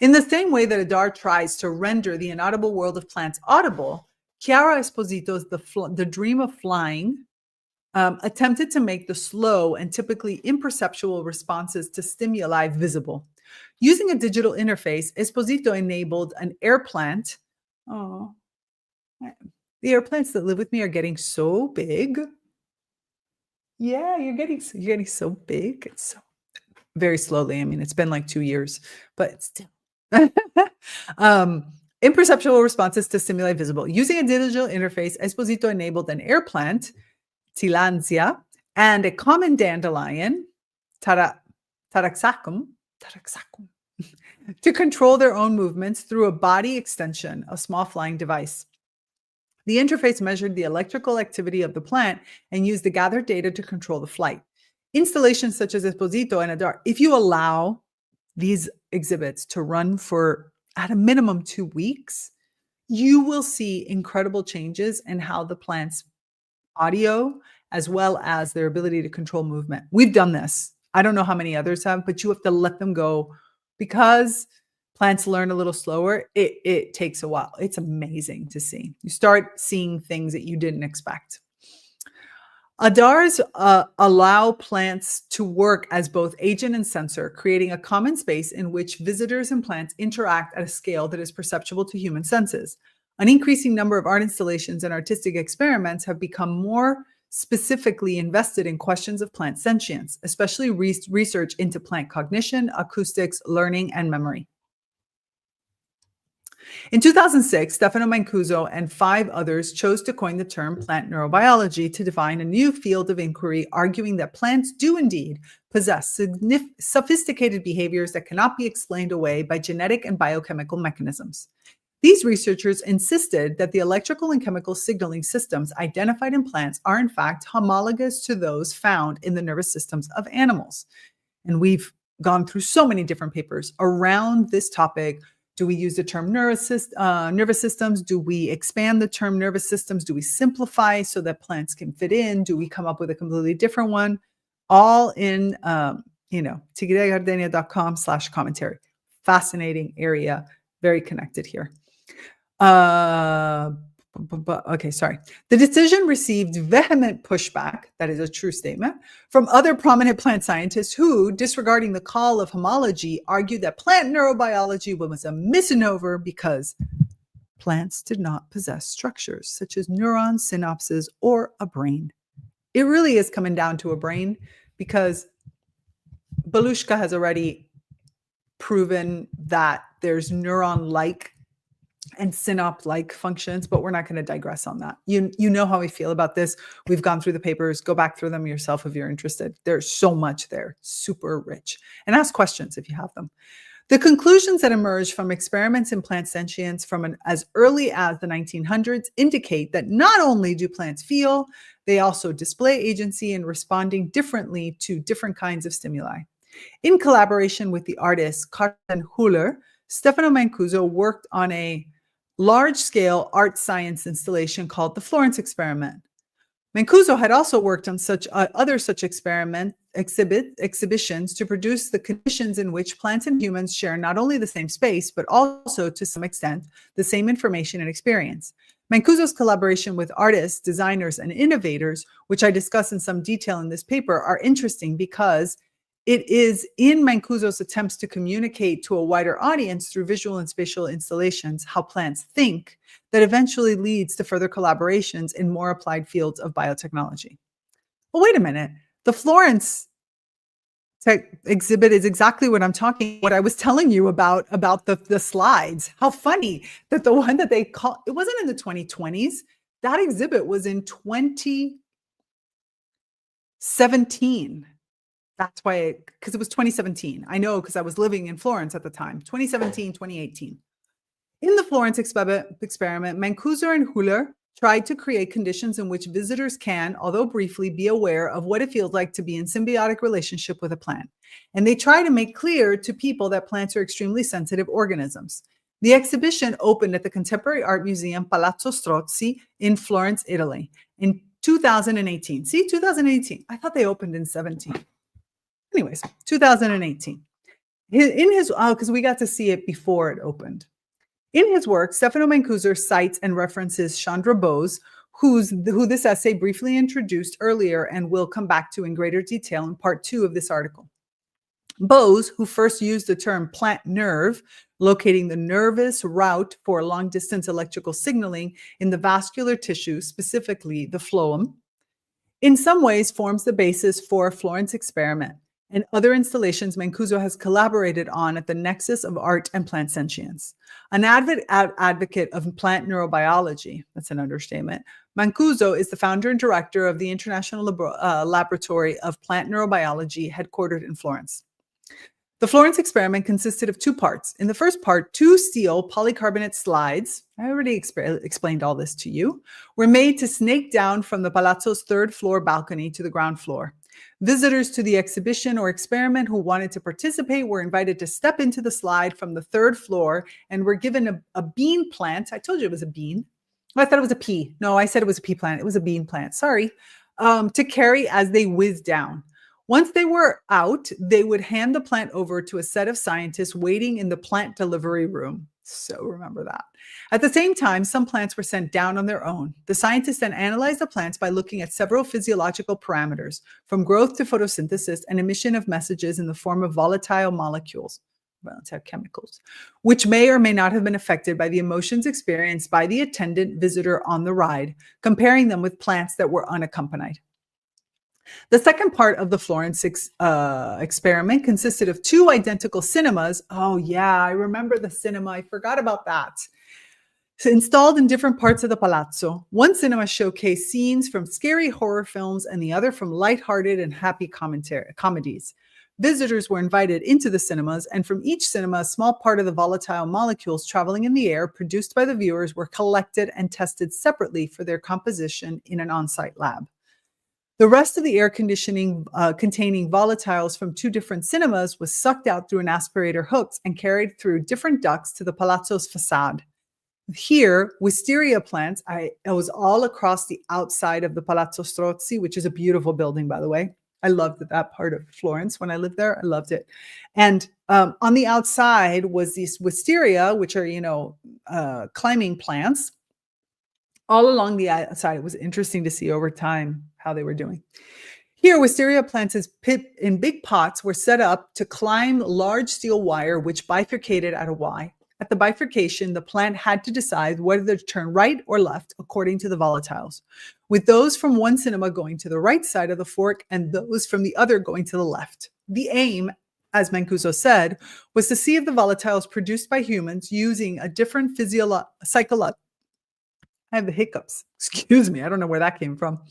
In the same way that Adar tries to render the inaudible world of plants audible, Chiara Esposito's The Dream of Flying attempted to make the slow and typically imperceptual responses to stimuli visible. Using a digital interface, Esposito enabled an air plant. Oh, the air plants that live with me are getting so big. Yeah, you're getting so big. It's so very slowly. I mean, it's been like 2 years, but still. Imperceptual responses to stimuli visible. Using a digital interface, Esposito enabled an air plant, Tillandsia, and a common dandelion, Taraxacum, to control their own movements through a body extension, a small flying device. The interface measured the electrical activity of the plant and used the gathered data to control the flight. Installations such as Esposito and Adar, if you allow these exhibits to run for at a minimum 2 weeks, you will see incredible changes in how the plants' audio, as well as their ability to control movement. We've done this. I don't know how many others have, but you have to let them go because plants learn a little slower. It takes a while. It's amazing to see. You start seeing things that you didn't expect. Adars allow plants to work as both agent and sensor, creating a common space in which visitors and plants interact at a scale that is perceptible to human senses. An increasing number of art installations and artistic experiments have become more specifically invested in questions of plant sentience, especially research into plant cognition, acoustics, learning, and memory. In 2006, Stefano Mancuso and 5 others chose to coin the term plant neurobiology to define a new field of inquiry, arguing that plants do indeed possess sophisticated behaviors that cannot be explained away by genetic and biochemical mechanisms. These researchers insisted that the electrical and chemical signaling systems identified in plants are in fact homologous to those found in the nervous systems of animals. And we've gone through so many different papers around this topic. Do we use the term nervous systems? Do we expand the term nervous systems? Do we simplify so that plants can fit in? Do we come up with a completely different one? All in, tigregardenia.com/commentary. Fascinating area, very connected here. Okay, sorry. The decision received vehement pushback, that is a true statement, from other prominent plant scientists who, disregarding the call of homology, argued that plant neurobiology was a misnomer because plants did not possess structures such as neurons, synapses, or a brain. It really is coming down to a brain because Belushka has already proven that there's neuron-like and synapse-like functions, but we're not going to digress on that. You know how we feel about this. We've gone through the papers. Go back through them yourself if you're interested. There's so much there, super rich. And ask questions if you have them. The conclusions that emerged from experiments in plant sentience from as early as the 1900s indicate that not only do plants feel, they also display agency in responding differently to different kinds of stimuli. In collaboration with the artist Carsten Höller, Stefano Mancuso worked on a large-scale art science installation called the Florence Experiment. Mancuso had also worked on other such exhibitions to produce the conditions in which plants and humans share not only the same space, but also, to some extent, the same information and experience. Mancuso's collaboration with artists, designers, and innovators, which I discuss in some detail in this paper, are interesting because It is in Mancuso's attempts to communicate to a wider audience through visual and spatial installations how plants think that eventually leads to further collaborations in more applied fields of biotechnology. Well, wait a minute. The Florence exhibit is exactly what I was telling you about the slides. How funny that the one that they call, it wasn't in the 2020s. That exhibit was in 2017. That's why, because it was 2017. I know because I was living in Florence at the time, 2017, 2018. In the Florence experiment, Mancuso and Höller tried to create conditions in which visitors can, although briefly, be aware of what it feels like to be in symbiotic relationship with a plant. And they try to make clear to people that plants are extremely sensitive organisms. The exhibition opened at the Contemporary Art Museum Palazzo Strozzi in Florence, Italy in 2018. See, 2018. I thought they opened in 17. Anyways, 2018. In his, because we got to see it before it opened. In his work, Stefano Mancuso cites and references Chandra Bose, who this essay briefly introduced earlier and will come back to in greater detail in part 2 of this article. Bose, who first used the term plant nerve, locating the nervous route for long-distance electrical signaling in the vascular tissue, specifically the phloem, in some ways forms the basis for Florence experiment and other installations Mancuso has collaborated on at the nexus of art and plant sentience. An advocate of plant neurobiology, that's an understatement, Mancuso is the founder and director of the International Laboratory of Plant Neurobiology, headquartered in Florence. The Florence experiment consisted of 2 parts. In the first part, 2 steel polycarbonate slides, I already explained all this to you, were made to snake down from the Palazzo's 3rd floor balcony to the ground floor. Visitors to the exhibition or experiment who wanted to participate were invited to step into the slide from the 3rd floor and were given a bean plant. I told you it was a bean. Oh, I thought it was a pea. No, I said it was a pea plant. It was a bean plant. Sorry. To carry as they whizzed down. Once they were out, they would hand the plant over to a set of scientists waiting in the plant delivery room. So remember that. At the same time, some plants were sent down on their own. The scientists then analyzed the plants by looking at several physiological parameters, from growth to photosynthesis and emission of messages in the form of volatile molecules, volatile chemicals, which may or may not have been affected by the emotions experienced by the attendant visitor on the ride, comparing them with plants that were unaccompanied. The second part of the Florence experiment consisted of 2 identical cinemas. Oh yeah, I remember the cinema. I forgot about that. So installed in different parts of the palazzo. One cinema showcased scenes from scary horror films and the other from lighthearted and happy comedies. Visitors were invited into the cinemas, and from each cinema, a small part of the volatile molecules traveling in the air produced by the viewers were collected and tested separately for their composition in an on-site lab. The rest of the air conditioning containing volatiles from 2 different cinemas was sucked out through an aspirator hooks and carried through different ducts to the palazzo's facade. Here, wisteria plants, it was all across the outside of the Palazzo Strozzi, which is a beautiful building, by the way. I loved that part of Florence when I lived there. I loved it. And on the outside was these wisteria, which are, climbing plants. All along the outside, it was interesting to see over time how they were doing. Here, wisteria plants in big pots were set up to climb large steel wire, which bifurcated at a Y. At the bifurcation, the plant had to decide whether to turn right or left according to the volatiles, with those from one cinema going to the right side of the fork and those from the other going to the left. The aim, as Mancuso said, was to see if the volatiles produced by humans using a different psychological, I have the hiccups. Excuse me. I don't know where that came from.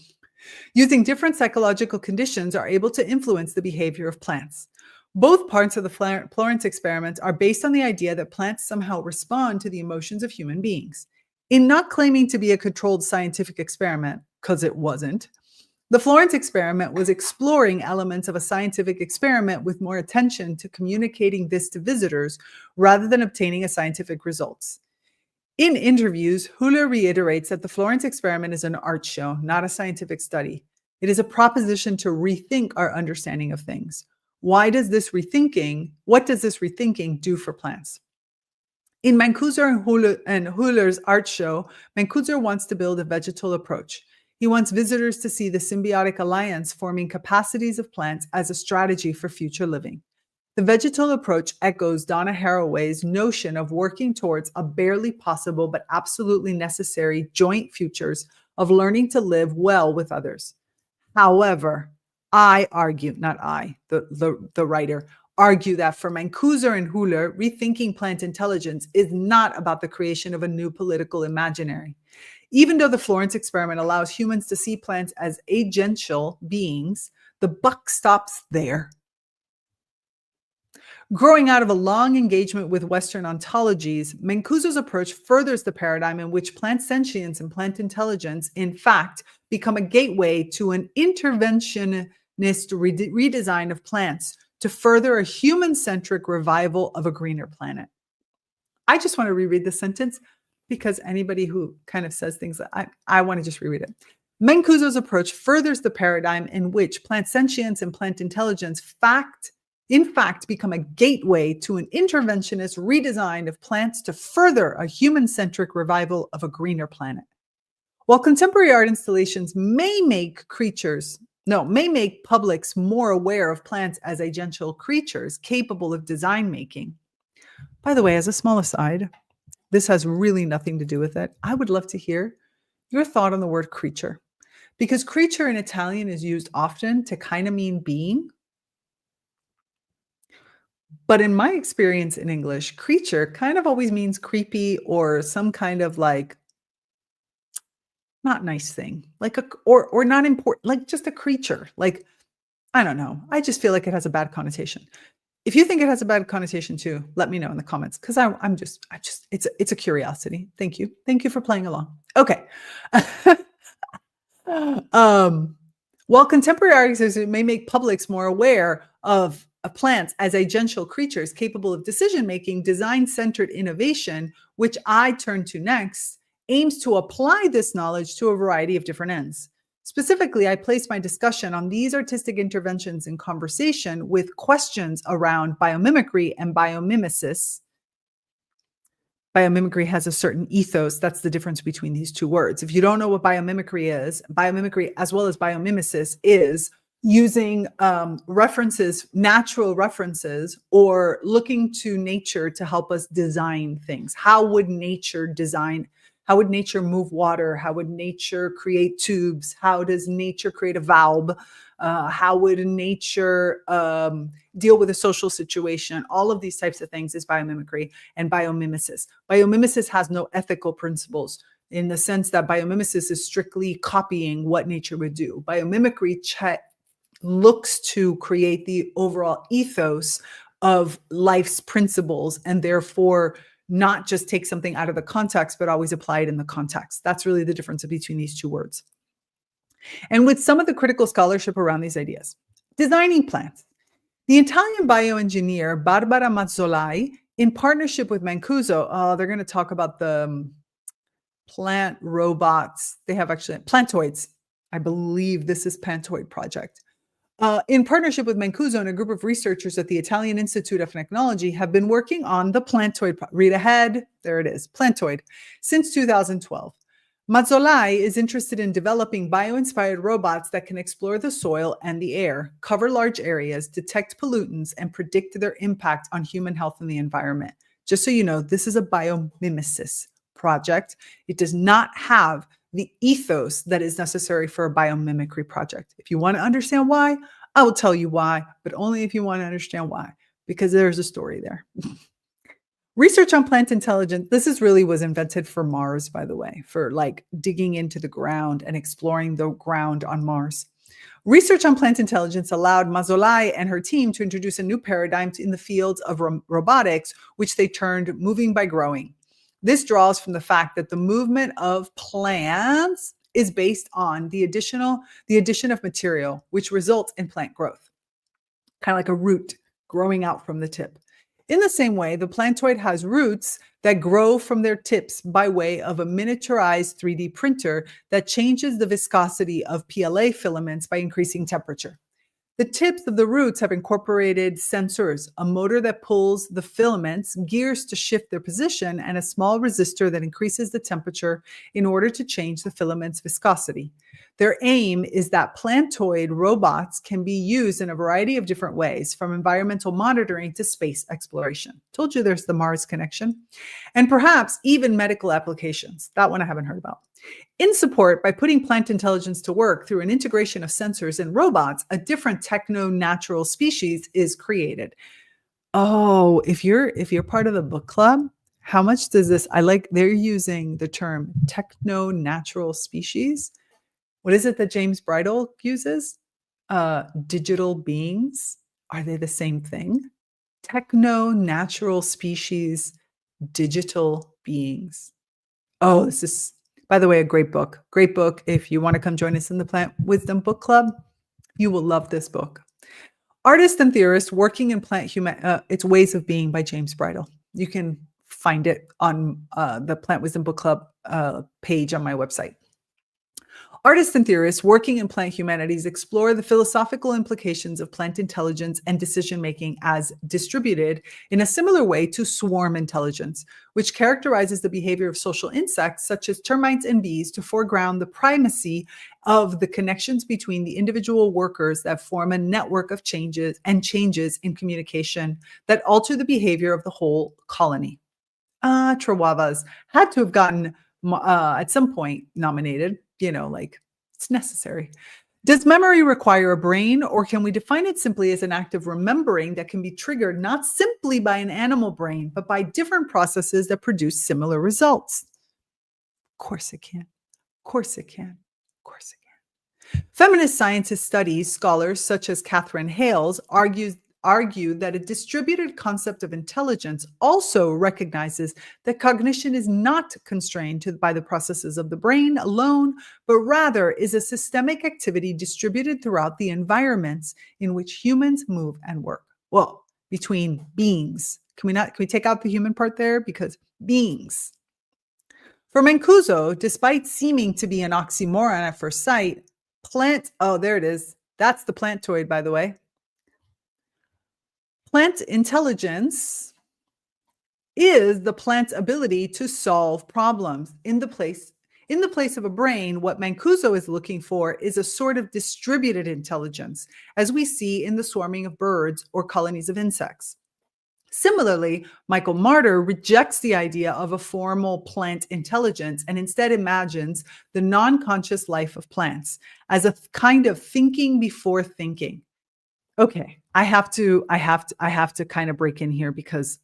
Using different psychological conditions are able to influence the behavior of plants. Both parts of the Florence experiment are based on the idea that plants somehow respond to the emotions of human beings. In not claiming to be a controlled scientific experiment, because it wasn't, the Florence experiment was exploring elements of a scientific experiment with more attention to communicating this to visitors rather than obtaining a scientific results. In interviews, Höller reiterates that the Florence experiment is an art show, not a scientific study. It is a proposition to rethink our understanding of things. What does this rethinking do for plants? In Mancuso and Höller's art show, Mancuso wants to build a vegetal approach. He wants visitors to see the symbiotic alliance forming capacities of plants as a strategy for future living. The vegetal approach echoes Donna Haraway's notion of working towards a barely possible but absolutely necessary joint futures of learning to live well with others. However, I argue, not I, the writer, argue that for Mancuso and Höller, rethinking plant intelligence is not about the creation of a new political imaginary. Even though the Florence experiment allows humans to see plants as agential beings, the buck stops there. Growing out of a long engagement with Western ontologies, Mancuso's approach furthers the paradigm in which plant sentience and plant intelligence, in fact, become a gateway to an interventionist redesign of plants to further a human-centric revival of a greener planet. I just want to reread this sentence because anybody who kind of says things, I want to just reread it. Mancuso's approach furthers the paradigm in which plant sentience and plant intelligence in fact, become a gateway to an interventionist redesign of plants to further a human-centric revival of a greener planet. While contemporary art installations may make publics more aware of plants as agential creatures capable of design making. By the way, as a small aside, this has really nothing to do with it. I would love to hear your thought on the word creature, because creature in Italian is used often to kind of mean being. But in my experience in English, creature kind of always means creepy or some kind of like not nice thing, like or not important, like just a creature. Like, I don't know. I just feel like it has a bad connotation. If you think it has a bad connotation too, let me know in the comments because it's a curiosity. Thank you. Thank you for playing along. Okay. While contemporary artists may make publics more aware of plants as agential creatures capable of decision-making, design-centered innovation, which I turn to next, aims to apply this knowledge to a variety of different ends. Specifically, I place my discussion on these artistic interventions in conversation with questions around biomimicry and biomimesis. Biomimicry has a certain ethos. That's the difference between these two words. If you don't know what biomimicry is, biomimicry as well as biomimesis is using natural references, or looking to nature to help us design things. How would nature design? How would nature move water? How would nature create tubes? How does nature create a valve? How would nature deal with a social situation? All of these types of things is biomimicry and biomimesis. Biomimesis has no ethical principles in the sense that biomimesis is strictly copying what nature would do. Biomimicry looks to create the overall ethos of life's principles and therefore not just take something out of the context, but always apply it in the context. That's really the difference between these two words. And with some of the critical scholarship around these ideas. Designing plants. The Italian bioengineer Barbara Mazzolai, in partnership with Mancuso, they're going to talk about the plant robots. They have actually plantoids. I believe this is Plantoid project. In partnership with Mancuso and a group of researchers at the Italian Institute of Technology have been working on the plantoid, read ahead, there it is, plantoid, since 2012. Mazzolai is interested in developing bio-inspired robots that can explore the soil and the air, cover large areas, detect pollutants, and predict their impact on human health and the environment. Just so you know, this is a biomimesis project. It does not have the ethos that is necessary for a biomimicry project. If you want to understand why, I will tell you why, but only if you want to understand why, because there's a story there. Research on plant intelligence. This was invented for Mars, by the way, for like digging into the ground and exploring the ground on Mars. Research on plant intelligence allowed Mazzolai and her team to introduce a new paradigm in the fields of robotics, which they termed moving by growing. This draws from the fact that the movement of plants is based on the addition of material, which results in plant growth, kind of like a root growing out from the tip. In the same way, the plantoid has roots that grow from their tips by way of a miniaturized 3D printer that changes the viscosity of PLA filaments by increasing temperature. The tips of the roots have incorporated sensors, a motor that pulls the filaments, gears to shift their position, and a small resistor that increases the temperature in order to change the filament's viscosity. Their aim is that plantoid robots can be used in a variety of different ways, from environmental monitoring to space exploration. Told you there's the Mars connection. And perhaps even medical applications. That one I haven't heard about. In support, by putting plant intelligence to work through an integration of sensors and robots, a different techno-natural species is created. Oh, if you're part of the book club, how much does this, they're using the term techno-natural species. What is it that James Bridle uses? Digital beings. Are they the same thing? Techno-natural species, digital beings. Oh, this is, by the way, a great book. Great book. If you want to come join us in the Plant Wisdom Book Club, you will love this book. Artist and Theorist, Working in Plant Its Ways of Being by James Bridle. You can find it on the Plant Wisdom Book Club page on my website. Artists and theorists working in plant humanities explore the philosophical implications of plant intelligence and decision-making as distributed in a similar way to swarm intelligence, which characterizes the behavior of social insects such as termites and bees to foreground the primacy of the connections between the individual workers that form a network of changes in communication that alter the behavior of the whole colony. Chihuahuas had to have gotten at some point nominated. It's necessary. Does memory require a brain, or can we define it simply as an act of remembering that can be triggered not simply by an animal brain, but by different processes that produce similar results? Of course it can. Of course it can. Of course it can. Feminist scientist studies scholars such as Catherine Hales argue that a distributed concept of intelligence also recognizes that cognition is not constrained by the processes of the brain alone, but rather is a systemic activity distributed throughout the environments in which humans move and work. Well, between beings. Can we take out the human part there? Because beings. For Mancuso, despite seeming to be an oxymoron at first sight, there it is. That's the plantoid, by the way. Plant intelligence is the plant's ability to solve problems. In the place of a brain, what Mancuso is looking for is a sort of distributed intelligence, as we see in the swarming of birds or colonies of insects. Similarly, Michael Marder rejects the idea of a formal plant intelligence and instead imagines the non-conscious life of plants as a kind of thinking before thinking. Okay, I have to kind of break in here because,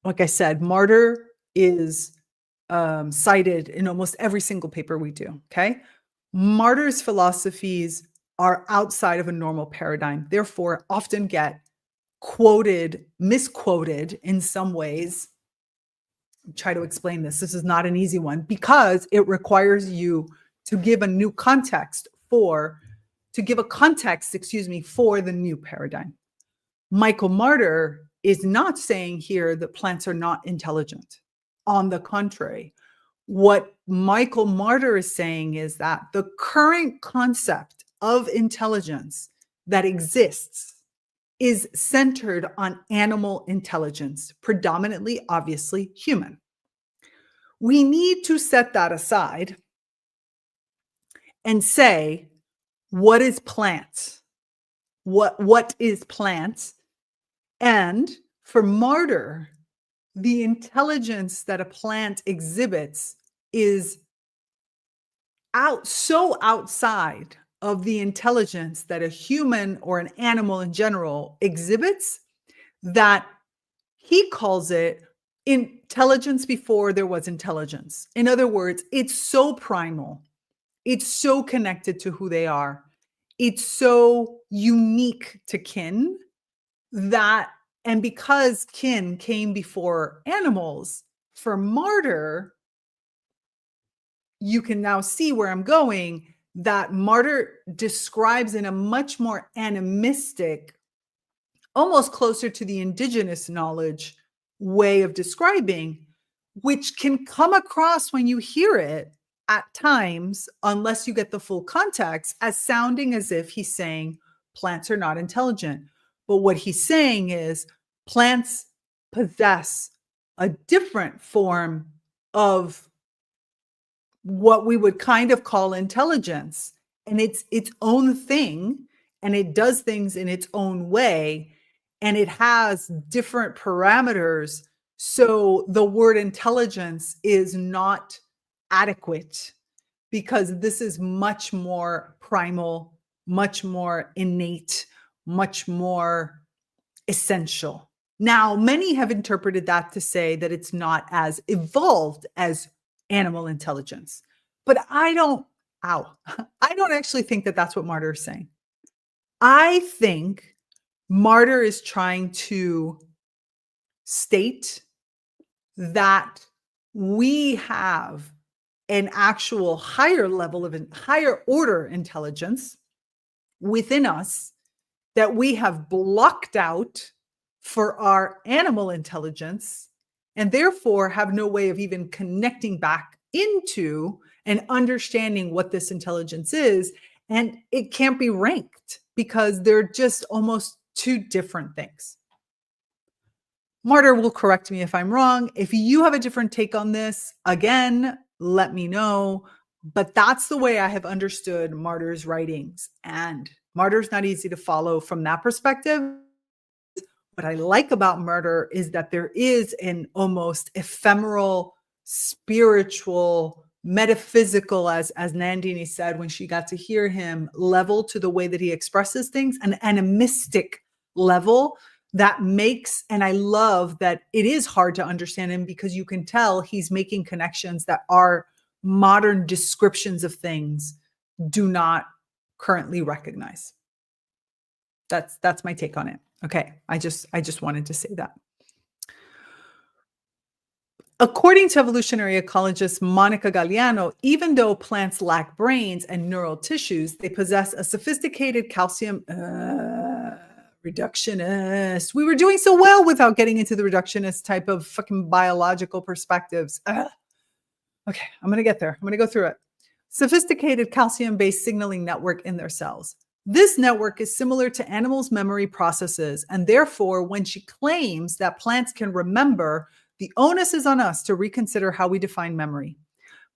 like I said, Marder is cited in almost every single paper we do, okay? Marder's philosophies are outside of a normal paradigm, therefore often get misquoted in some ways. I'll try to explain this. This is not an easy one because it requires you to give a new context for the new paradigm. Michael Marder is not saying here that plants are not intelligent. On the contrary, what Michael Marder is saying is that the current concept of intelligence that exists is centered on animal intelligence, predominantly, obviously, human. We need to set that aside and say, what is plant? What is plant? And for Marder, the intelligence that a plant exhibits is so outside of the intelligence that a human or an animal in general exhibits that he calls it intelligence before there was intelligence. In other words, it's so primal. It's so connected to who they are. It's so unique to kin and because kin came before animals, for Marder, you can now see where I'm going, that Marder describes in a much more animistic, almost closer to the indigenous knowledge way of describing, which can come across when you hear it at times, unless you get the full context, as sounding as if he's saying plants are not intelligent. But what he's saying is plants possess a different form of what we would kind of call intelligence. And it's its own thing, and it does things in its own way, and it has different parameters. So the word intelligence is not adequate because this is much more primal, much more innate, much more essential. Now, many have interpreted that to say that it's not as evolved as animal intelligence. But I don't actually think that that's what Martyr is saying. I think Martyr is trying to state that we have an actual higher level of higher order intelligence within us that we have blocked out for our animal intelligence, and therefore have no way of even connecting back into and understanding what this intelligence is. And it can't be ranked because they're just almost two different things. Martyr will correct me if I'm wrong. If you have a different take on this, again, let me know. But that's the way I have understood Martyr's writings. And Martyr's not easy to follow from that perspective. What I like about Martyr is that there is an almost ephemeral, spiritual, metaphysical, as Nandini said when she got to hear him, level to the way that he expresses things, an animistic level that makes, and I love that it is hard to understand him because you can tell he's making connections that our modern descriptions of things do not currently recognize. That's my take on it. Okay, I just wanted to say that. According to evolutionary ecologist Monica Galliano, even though plants lack brains and neural tissues, they possess a sophisticated calcium reductionist. We were doing so well without getting into the reductionist type of fucking biological perspectives. Okay, I'm going to get there. I'm going to go through it. Sophisticated calcium-based signaling network in their cells. This network is similar to animals' memory processes, and therefore, when she claims that plants can remember, the onus is on us to reconsider how we define memory.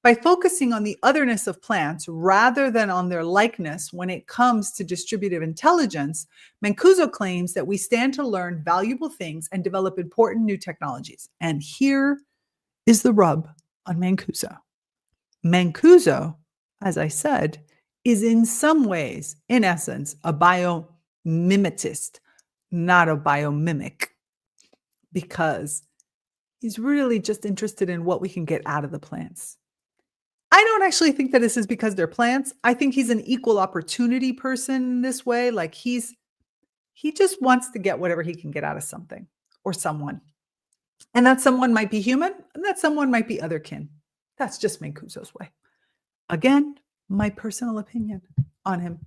By focusing on the otherness of plants rather than on their likeness when it comes to distributive intelligence, Mancuso claims that we stand to learn valuable things and develop important new technologies. And here is the rub on Mancuso. Mancuso, as I said, is in some ways, in essence, a biomimetist, not a biomimic, because he's really just interested in what we can get out of the plants. I don't actually think that this is because they're plants. I think he's an equal opportunity person in this way. Like he just wants to get whatever he can get out of something or someone. And that someone might be human, and that someone might be otherkin. That's just Mancuso's way. Again, my personal opinion on him.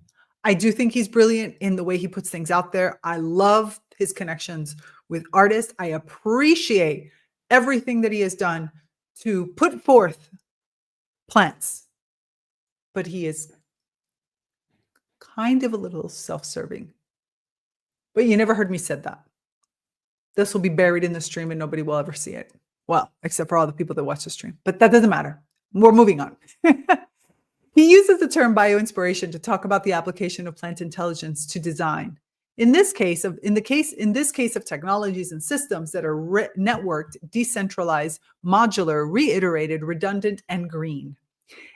I do think he's brilliant in the way he puts things out there. I love his connections with artists. I appreciate everything that he has done to put forth plants. But he is kind of a little self-serving. But you never heard me said that. This will be buried in the stream and nobody will ever see it. Well, except for all the people that watch the stream. But that doesn't matter. We're moving on. He uses the term bioinspiration to talk about the application of plant intelligence to design. In this case of technologies and systems that are networked, decentralized, modular, reiterated, redundant, and green.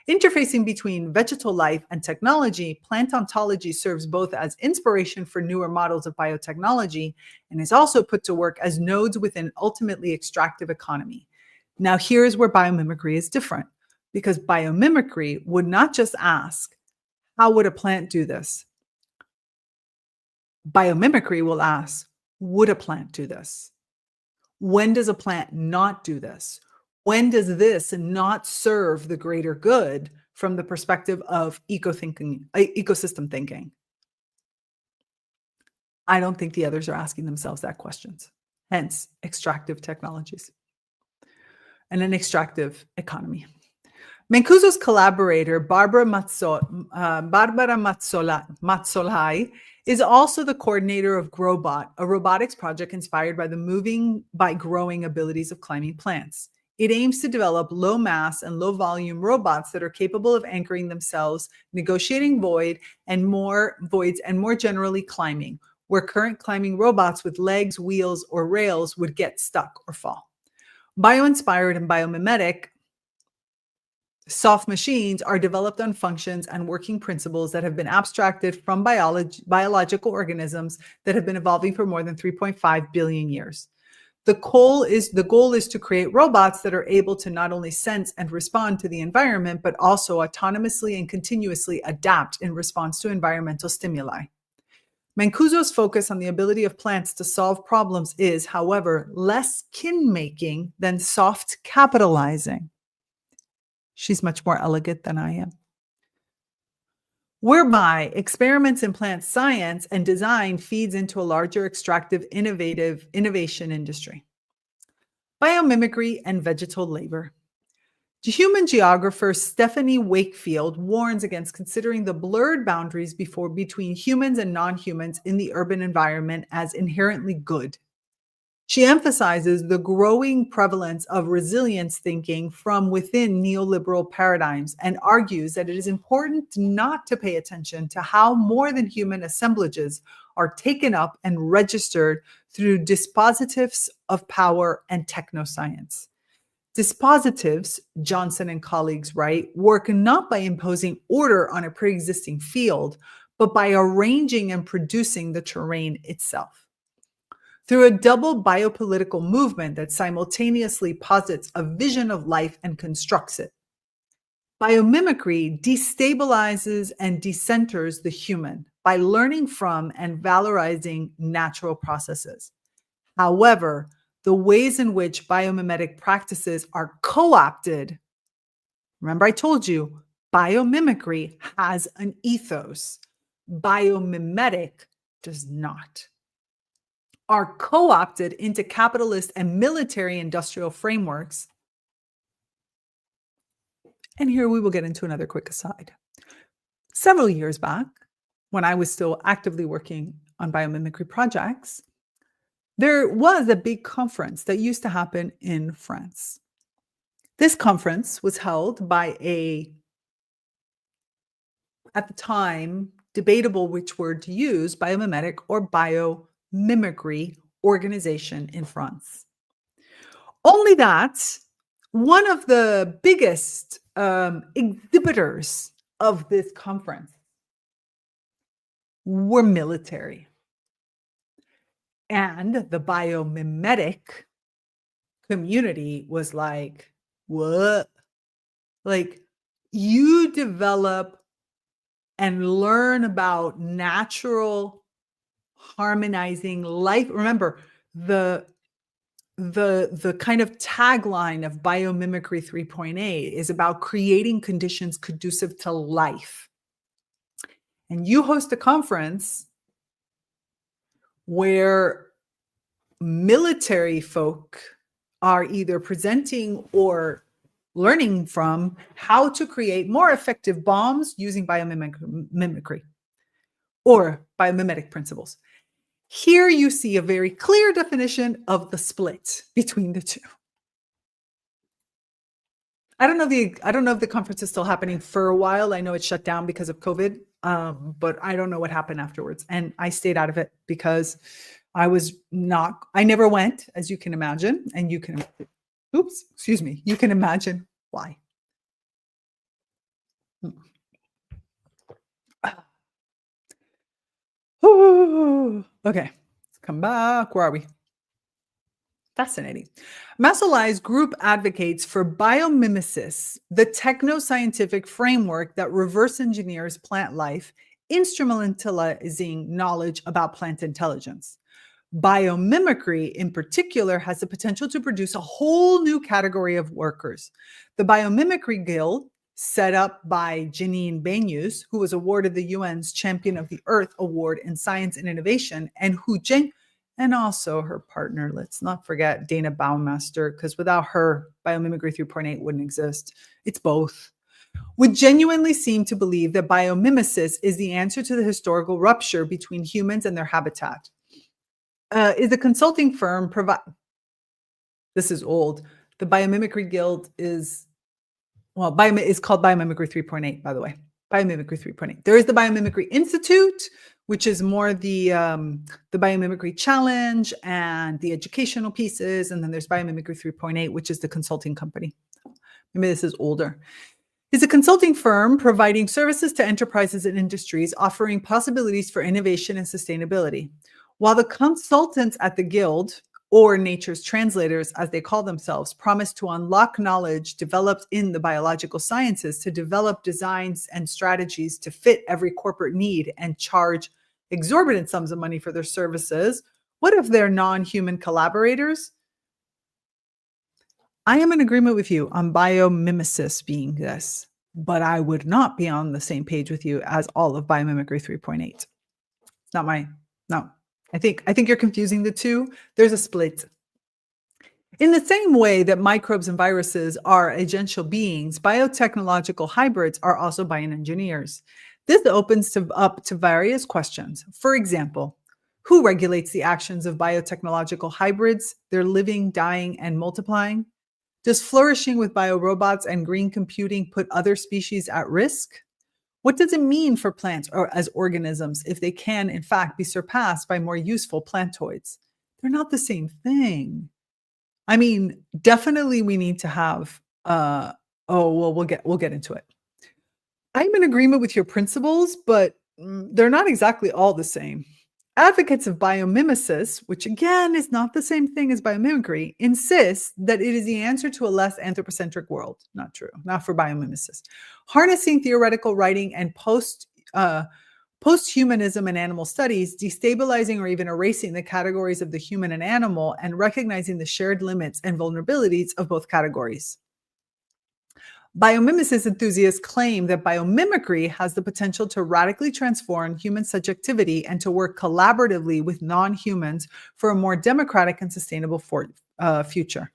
Interfacing between vegetal life and technology, plant ontology serves both as inspiration for newer models of biotechnology and is also put to work as nodes within ultimately extractive economy. Now, here's where biomimicry is different, because biomimicry would not just ask, how would a plant do this? Biomimicry will ask, would a plant do this? When does a plant not do this? When does this not serve the greater good from the perspective of ecosystem thinking? I don't think the others are asking themselves that questions. Hence, extractive technologies and an extractive economy. Mancuso's collaborator, Barbara Mazzolai, is also the coordinator of Growbot, a robotics project inspired by the moving by growing abilities of climbing plants. It aims to develop low mass and low volume robots that are capable of anchoring themselves, negotiating voids, and more generally climbing, where current climbing robots with legs, wheels, or rails would get stuck or fall. Bio-inspired and biomimetic soft machines are developed on functions and working principles that have been abstracted from biological organisms that have been evolving for more than 3.5 billion years. The goal is to create robots that are able to not only sense and respond to the environment, but also autonomously and continuously adapt in response to environmental stimuli. Mancuso's focus on the ability of plants to solve problems is, however, less kin-making than soft capitalizing. She's much more elegant than I am. Whereby experiments in plant science and design feeds into a larger extractive innovation industry. Biomimicry and vegetal labor. Human geographer Stephanie Wakefield warns against considering the blurred boundaries between humans and non-humans in the urban environment as inherently good. She emphasizes the growing prevalence of resilience thinking from within neoliberal paradigms and argues that it is important not to pay attention to how more than human assemblages are taken up and registered through dispositives of power and technoscience. Dispositives, Johnson and colleagues write, work not by imposing order on a pre-existing field, but by arranging and producing the terrain itself. Through a double biopolitical movement that simultaneously posits a vision of life and constructs it. Biomimicry destabilizes and decenters the human by learning from and valorizing natural processes. However, the ways in which biomimetic practices are co-opted, remember I told you, biomimicry has an ethos. Biomimetic does not. Are co-opted into capitalist and military industrial frameworks. And here we will get into another quick aside. Several years back, when I was still actively working on biomimicry projects, there was a big conference that used to happen in France. This conference was held by at the time, debatable which word to use, biomimetic or biomimicry organization in France. Only that one of the biggest exhibitors of this conference were military. And the biomimetic community was like, what? Like, you develop and learn about natural harmonizing life. Remember, the kind of tagline of Biomimicry 3.8 is about creating conditions conducive to life. And you host a conference where military folk are either presenting or learning from how to create more effective bombs using biomimicry or biomimetic principles. Here you see a very clear definition of the split between the two. I don't know if the conference is still happening for a while. I know it shut down because of COVID, but I don't know what happened afterwards. And I stayed out of it because I never went, as you can imagine, and you can imagine why. Okay, let's come back. Where are we? Fascinating. Masolai's group advocates for biomimicists, the techno-scientific framework that reverse engineers plant life, instrumentalizing knowledge about plant intelligence. Biomimicry, in particular, has the potential to produce a whole new category of workers. The Biomimicry Guild, set up by Janine Benyus, who was awarded the UN's Champion of the Earth Award in Science and Innovation, and also her partner, let's not forget Dana Baumeister, because without her, Biomimicry 3.8 wouldn't exist. It's both. would genuinely seem to believe that biomimesis is the answer to the historical rupture between humans and their habitat. Is a consulting firm provide? This is old. The Biomimicry Guild is is called Biomimicry 3.8, by the way. Biomimicry 3.8. There is the Biomimicry Institute, which is more the Biomimicry Challenge and the educational pieces, and then there's Biomimicry 3.8, which is the consulting company. Maybe this is older. Is a consulting firm providing services to enterprises and industries, offering possibilities for innovation and sustainability. While the consultants at the Guild, or nature's translators, as they call themselves, promise to unlock knowledge developed in the biological sciences to develop designs and strategies to fit every corporate need and charge exorbitant sums of money for their services, what if they're non-human collaborators? I am in agreement with you on biomimesis being this, but I would not be on the same page with you as all of Biomimicry 3.8. It's not no. I think you're confusing the two. There's a split. In the same way that microbes and viruses are agential beings, biotechnological hybrids are also bioengineers. This opens up to various questions. For example, who regulates the actions of biotechnological hybrids, their living, dying, and multiplying? Does flourishing with biorobots and green computing put other species at risk? What does it mean for plants or as organisms if they can, in fact, be surpassed by more useful plantoids? They're not the same thing. I mean, definitely we need to have, we'll get into it. I'm in agreement with your principles, but they're not exactly all the same. Advocates of biomimesis, which again is not the same thing as biomimicry, insist that it is the answer to a less anthropocentric world. Not true, not for biomimesis. Harnessing theoretical writing and post-humanism and animal studies, destabilizing or even erasing the categories of the human and animal, and recognizing the shared limits and vulnerabilities of both categories. Biomimicist enthusiasts claim that biomimicry has the potential to radically transform human subjectivity and to work collaboratively with non-humans for a more democratic and sustainable future.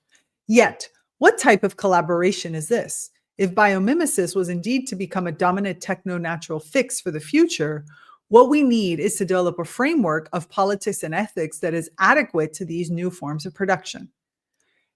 Yet, what type of collaboration is this? If biomimicist was indeed to become a dominant techno-natural fix for the future, what we need is to develop a framework of politics and ethics that is adequate to these new forms of production.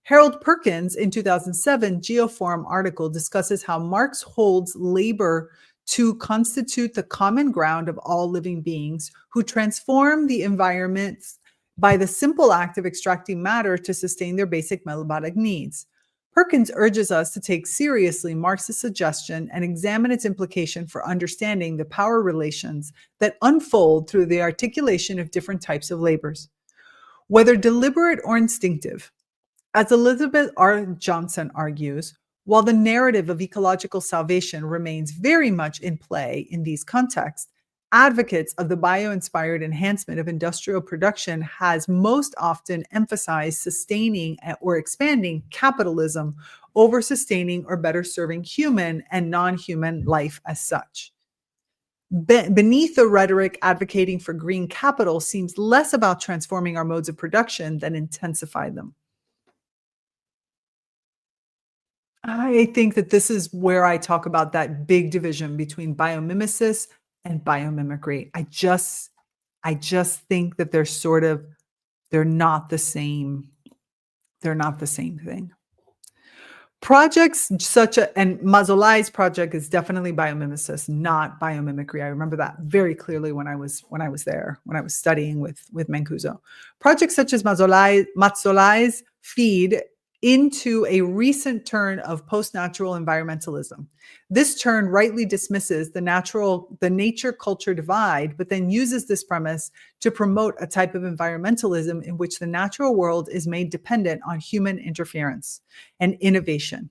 Harold Perkins, in 2007 Geoforum article, discusses how Marx holds labor to constitute the common ground of all living beings who transform the environments by the simple act of extracting matter to sustain their basic metabolic needs. Perkins urges us to take seriously Marx's suggestion and examine its implication for understanding the power relations that unfold through the articulation of different types of labors. Whether deliberate or instinctive, as Elizabeth R. Johnson argues, while the narrative of ecological salvation remains very much in play in these contexts, advocates of the bio-inspired enhancement of industrial production has most often emphasized sustaining or expanding capitalism over sustaining or better serving human and non-human life as such. Beneath the rhetoric advocating for green capital seems less about transforming our modes of production than intensify them. I think that this is where I talk about that big division between biomimicists and biomimicry. I just think that they're not the same. They're not the same thing. Projects and Mazzolai's project is definitely biomimicist, not biomimicry. I remember that very clearly when I was there, when I was studying with Mancuso. Projects such as Mazzolai's feed into a recent turn of post-natural environmentalism. This turn rightly dismisses the nature-culture divide, but then uses this premise to promote a type of environmentalism in which the natural world is made dependent on human interference and innovation.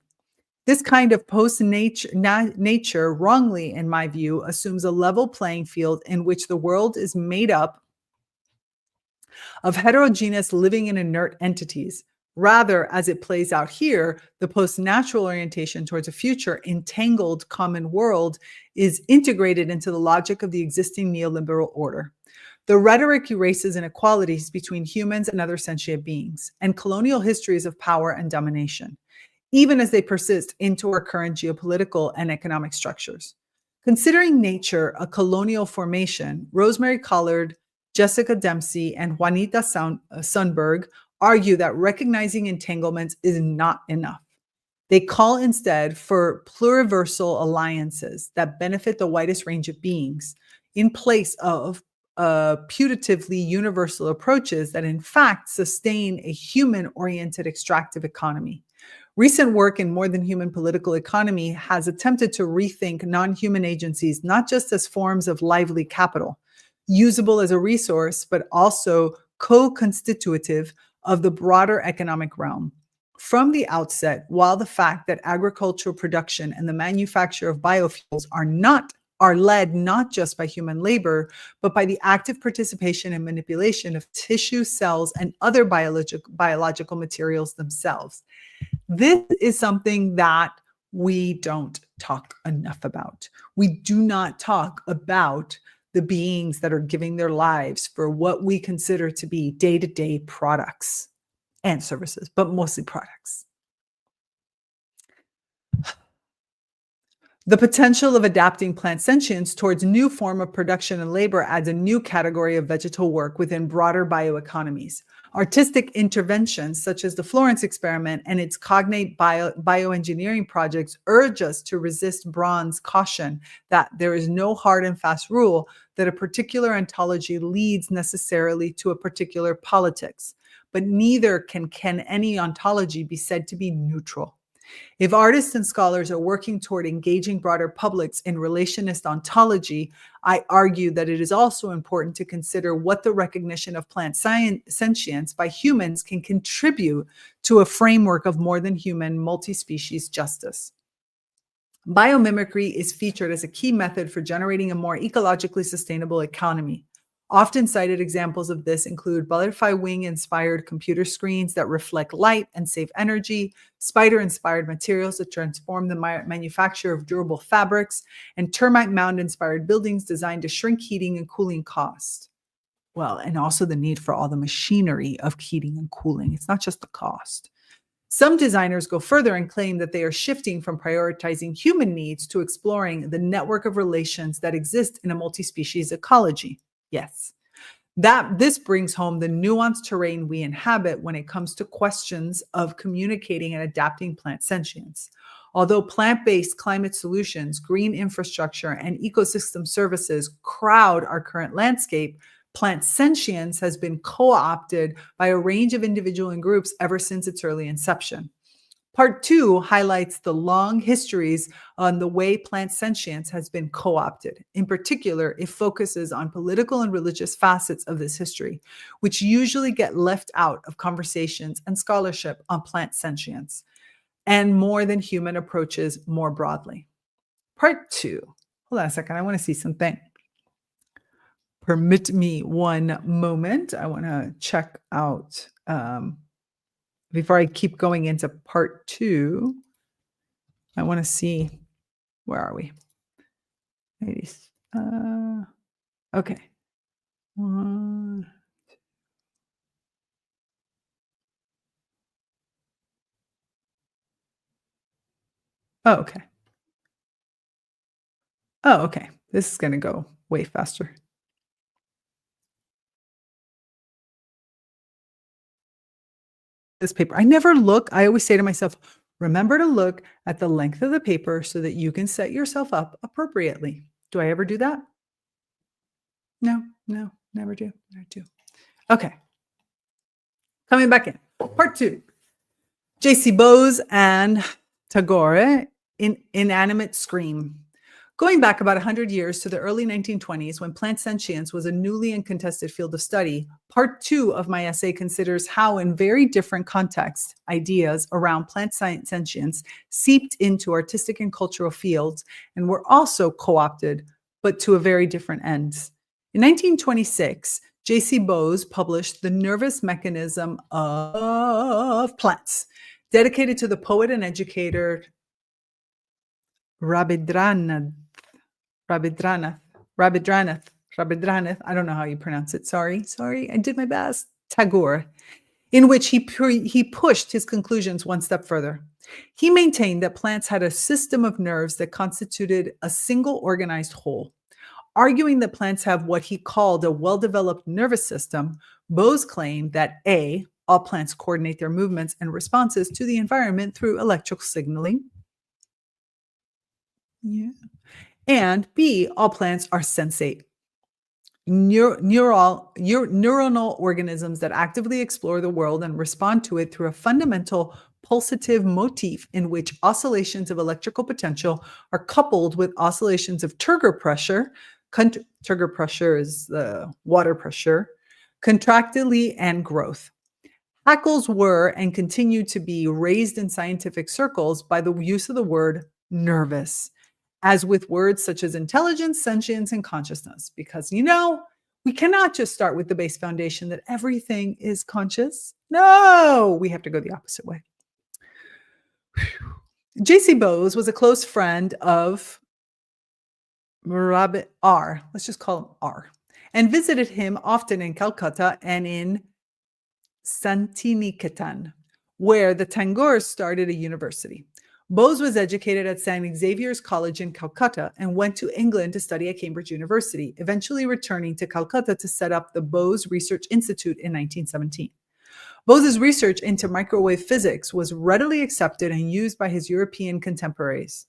This kind of post-nature, wrongly, in my view, assumes a level playing field in which the world is made up of heterogeneous living and inert entities. Rather, as it plays out here, the post-natural orientation towards a future entangled common world is integrated into the logic of the existing neoliberal order. The rhetoric erases inequalities between humans and other sentient beings and colonial histories of power and domination. even as they persist into our current geopolitical and economic structures. Considering nature a colonial formation, Rosemary Collard, Jessica Dempsey, and Juanita Sundberg argue that recognizing entanglements is not enough. They call instead for pluriversal alliances that benefit the widest range of beings in place of putatively universal approaches that in fact sustain a human-oriented extractive economy. Recent work in more than human political economy has attempted to rethink non-human agencies not just as forms of lively capital, usable as a resource, but also co-constitutive of the broader economic realm. From the outset, while the fact that agricultural production and the manufacture of biofuels are led not just by human labor, but by the active participation and manipulation of tissue, cells, and other biological materials themselves. This is something that we don't talk enough about. We do not talk about the beings that are giving their lives for what we consider to be day-to-day products and services, but mostly products. The potential of adapting plant sentience towards new form of production and labor adds a new category of vegetal work within broader bioeconomies. Artistic interventions such as the Florence experiment and its cognate bioengineering projects urge us to resist Braun's caution that there is no hard and fast rule that a particular ontology leads necessarily to a particular politics, but neither can any ontology be said to be neutral. If artists and scholars are working toward engaging broader publics in relationist ontology, I argue that it is also important to consider what the recognition of plant sentience by humans can contribute to a framework of more than human multi-species justice. Biomimicry is featured as a key method for generating a more ecologically sustainable economy. Often cited examples of this include butterfly wing-inspired computer screens that reflect light and save energy, spider-inspired materials that transform the manufacture of durable fabrics, and termite mound-inspired buildings designed to shrink heating and cooling costs. Well, and also the need for all the machinery of heating and cooling. It's not just the cost. Some designers go further and claim that they are shifting from prioritizing human needs to exploring the network of relations that exist in a multi-species ecology. Yes, this brings home the nuanced terrain we inhabit when it comes to questions of communicating and adapting plant sentience. Although plant-based climate solutions, green infrastructure, and ecosystem services crowd our current landscape, plant sentience has been co-opted by a range of individuals and groups ever since its early inception. Part 2 highlights the long histories on the way plant sentience has been co-opted. In particular, it focuses on political and religious facets of this history, which usually get left out of conversations and scholarship on plant sentience and more than human approaches more broadly. Part 2. Hold on a second. I want to see something. Permit me one moment. I want to check out before I keep going into part 2, I want to see, where are we? Ladies, okay. Oh, okay. Oh, okay. This is going to go way faster. This paper. I never look. I always say to myself, remember to look at the length of the paper so that you can set yourself up appropriately. Do I ever do that? No, never do. Never do. Okay. Coming back in. Part 2. J.C. Bose and Tagore in Inanimate Scream. Going back about 100 years to the early 1920s, when plant sentience was a newly and contested field of study, part 2 of my essay considers how, in very different contexts, ideas around plant sentience seeped into artistic and cultural fields and were also co-opted, but to a very different ends. In 1926, J.C. Bose published The Nervous Mechanism of Plants, dedicated to the poet and educator Rabindranath. I don't know how you pronounce it. Sorry. I did my best. Tagore. in which he pushed his conclusions one step further. He maintained that plants had a system of nerves that constituted a single organized whole. Arguing that plants have what he called a well-developed nervous system, Bose claimed that A, all plants coordinate their movements and responses to the environment through electrical signaling. Yeah. And B, all plants are sensate, neuronal organisms that actively explore the world and respond to it through a fundamental pulsative motif in which oscillations of electrical potential are coupled with oscillations of turgor pressure. Turgor pressure is the water pressure, contractility, and growth. Hackles were and continue to be raised in scientific circles by the use of the word nervous, as with words such as intelligence, sentience, and consciousness, because, we cannot just start with the base foundation that everything is conscious. No, we have to go the opposite way. J.C. Bose was a close friend of Murabit R, let's just call him R, and visited him often in Calcutta and in Santiniketan, where the Tagores started a university. Bose was educated at St. Xavier's College in Calcutta and went to England to study at Cambridge University, eventually returning to Calcutta to set up the Bose Research Institute in 1917. Bose's research into microwave physics was readily accepted and used by his European contemporaries.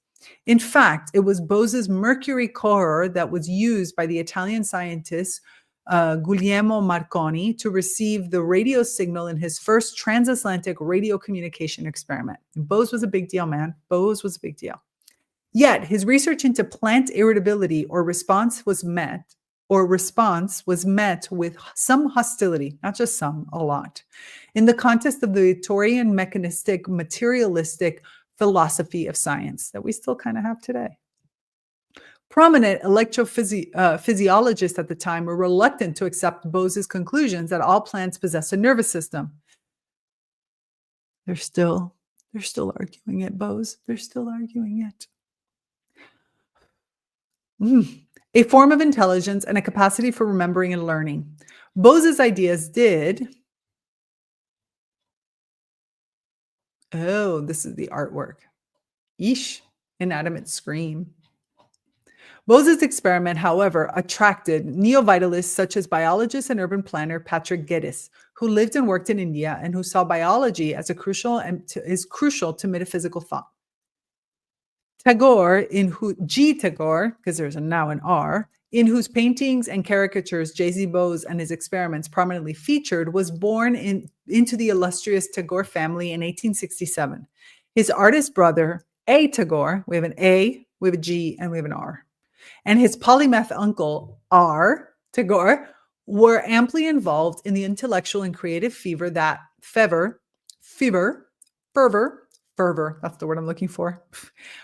In fact, it was Bose's mercury core that was used by the Italian scientist Guglielmo Marconi to receive the radio signal in his first transatlantic radio communication experiment. Bose was a big deal, man. Bose was a big deal. Yet his research into plant irritability or response was met with some hostility, not just some, a lot, in the context of the Victorian mechanistic, materialistic philosophy of science that we still kind of have today. Prominent electrophysiologists at the time were reluctant to accept Bose's conclusions that all plants possess a nervous system. They're still arguing it, Bose. They're still arguing it. A form of intelligence and a capacity for remembering and learning. Bose's ideas did. Oh, this is the artwork. Yeesh, inanimate scream. Bose's experiment, however, attracted neo-vitalists such as biologist and urban planner Patrick Geddes, who lived and worked in India and who saw biology as crucial to metaphysical thought. Tagore, Tagore, because there's now an R, in whose paintings and caricatures J.C. Bose and his experiments prominently featured, was born into the illustrious Tagore family in 1867. His artist brother, A. Tagore, we have an A, we have a G, and we have an R, and his polymath uncle, R. Tagore, were amply involved in the intellectual and creative fervor, that's the word I'm looking for,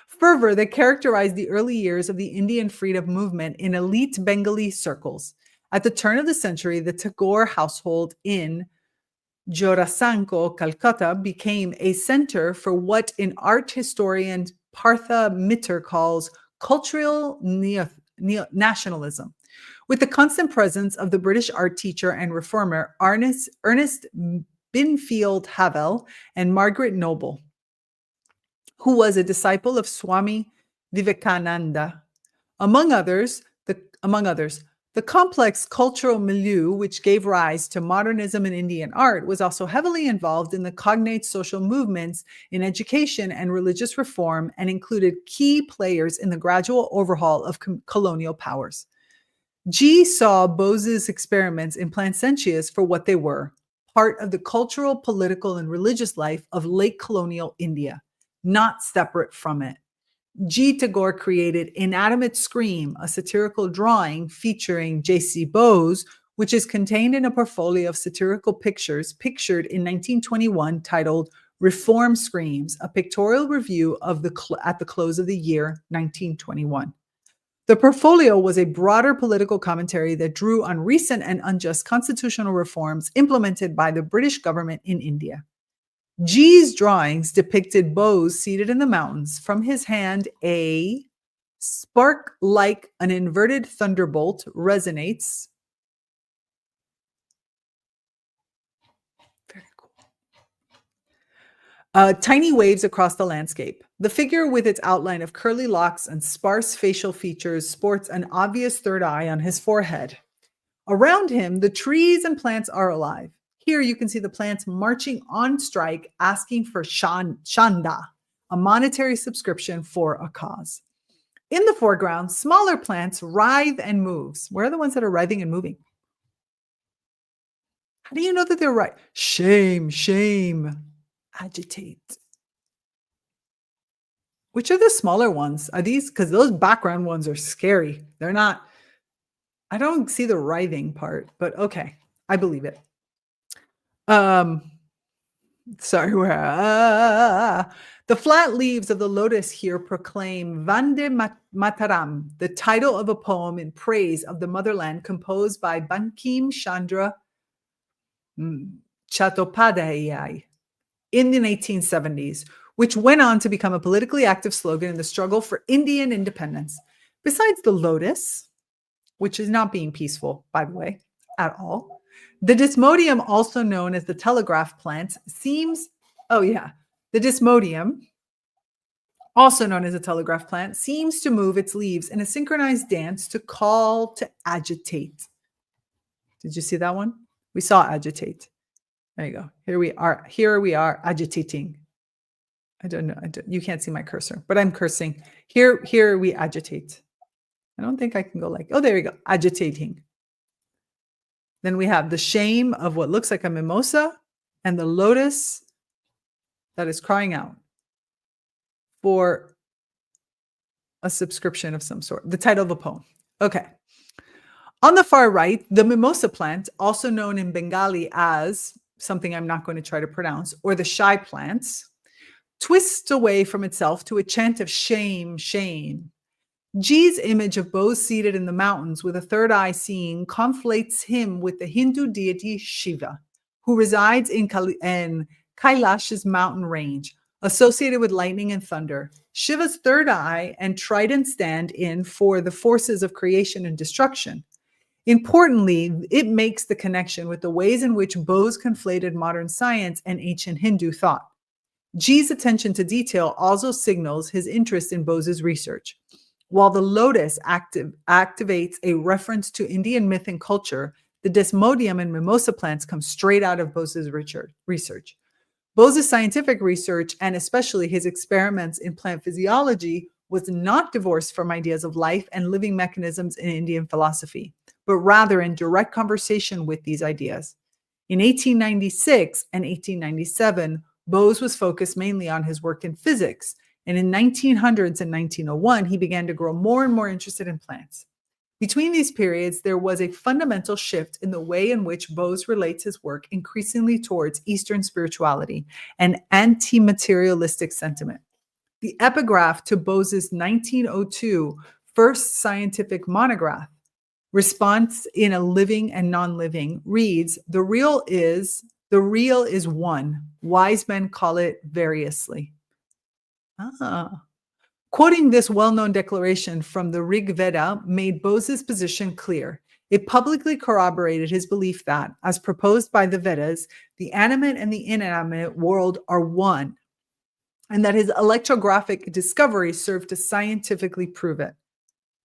fervor that characterized the early years of the Indian freedom movement in elite Bengali circles. At the turn of the century, the Tagore household in Jorasanko, Calcutta, became a center for what an art historian Partha Mitter calls cultural nationalism. With the constant presence of the British art teacher and reformer Ernest Binfield Havel and Margaret Noble, who was a disciple of Swami Vivekananda. Among others, the complex cultural milieu which gave rise to modernism in Indian art was also heavily involved in the cognate social movements in education and religious reform, and included key players in the gradual overhaul of colonial powers. G saw Bose's experiments in Plant Sentience for what they were, part of the cultural, political, and religious life of late colonial India, not separate from it. G. Tagore created Inanimate Scream, a satirical drawing featuring J.C. Bose, which is contained in a portfolio of satirical pictures pictured in 1921 titled Reform Screams, a pictorial review of at the close of the year 1921. The portfolio was a broader political commentary that drew on recent and unjust constitutional reforms implemented by the British government in India. G's drawings depicted Bose seated in the mountains. From his hand, a spark like an inverted thunderbolt resonates. Very cool. Tiny waves across the landscape. The figure with its outline of curly locks and sparse facial features sports an obvious third eye on his forehead. Around him, the trees and plants are alive. Here you can see the plants marching on strike, asking for chanda, a monetary subscription for a cause. In the foreground, smaller plants writhe and move. Where are the ones that are writhing and moving? How do you know that they're right? Shame, shame, agitate. Which are the smaller ones? Are these? Because those background ones are scary. They're not. I don't see the writhing part, but okay, I believe it. Sorry, where? The flat leaves of the lotus here proclaim Vande Mataram, the title of a poem in praise of the motherland composed by Bankim Chandra Chattopadhyay in the 1870s, which went on to become a politically active slogan in the struggle for Indian independence. Besides the lotus, which is not being peaceful, by the way, at all, the desmodium, also known as the telegraph plant, the desmodium, also known as a telegraph plant, seems to move its leaves in a synchronized dance to call to agitate. Did you see that one? We saw agitate. There you go. Here we are agitating. I don't know. You can't see my cursor, but I'm cursing. Here we agitate. I don't think I can go like, oh, there we go. Agitating. Then we have the shame of what looks like a mimosa and the lotus that is crying out for a subscription of some sort. The title of a poem. Okay. On the far right, the mimosa plant, also known in Bengali as something I'm not going to try to pronounce, or the shy plants, twists away from itself to a chant of shame, shame. G's image of Bose seated in the mountains with a third eye seeing conflates him with the Hindu deity Shiva, who resides in Kailash's mountain range, associated with lightning and thunder. Shiva's third eye and trident stand in for the forces of creation and destruction. Importantly, it makes the connection with the ways in which Bose conflated modern science and ancient Hindu thought. G's attention to detail also signals his interest in Bose's research. While the lotus activates a reference to Indian myth and culture, the desmodium and mimosa plants come straight out of Bose's research. Bose's scientific research, and especially his experiments in plant physiology, was not divorced from ideas of life and living mechanisms in Indian philosophy, but rather in direct conversation with these ideas. In 1896 and 1897, Bose was focused mainly on his work in physics, and in 1900s and 1901, he began to grow more and more interested in plants. Between these periods, there was a fundamental shift in the way in which Bose relates his work increasingly towards Eastern spirituality and anti-materialistic sentiment. The epigraph to Bose's 1902 first scientific monograph, Response in a Living and Non-Living, reads, the real is one. Wise men call it variously. Quoting this well-known declaration from the Rig Veda made Bose's position clear. It publicly corroborated his belief that, as proposed by the Vedas, the animate and the inanimate world are one, and that his electrographic discovery served to scientifically prove it.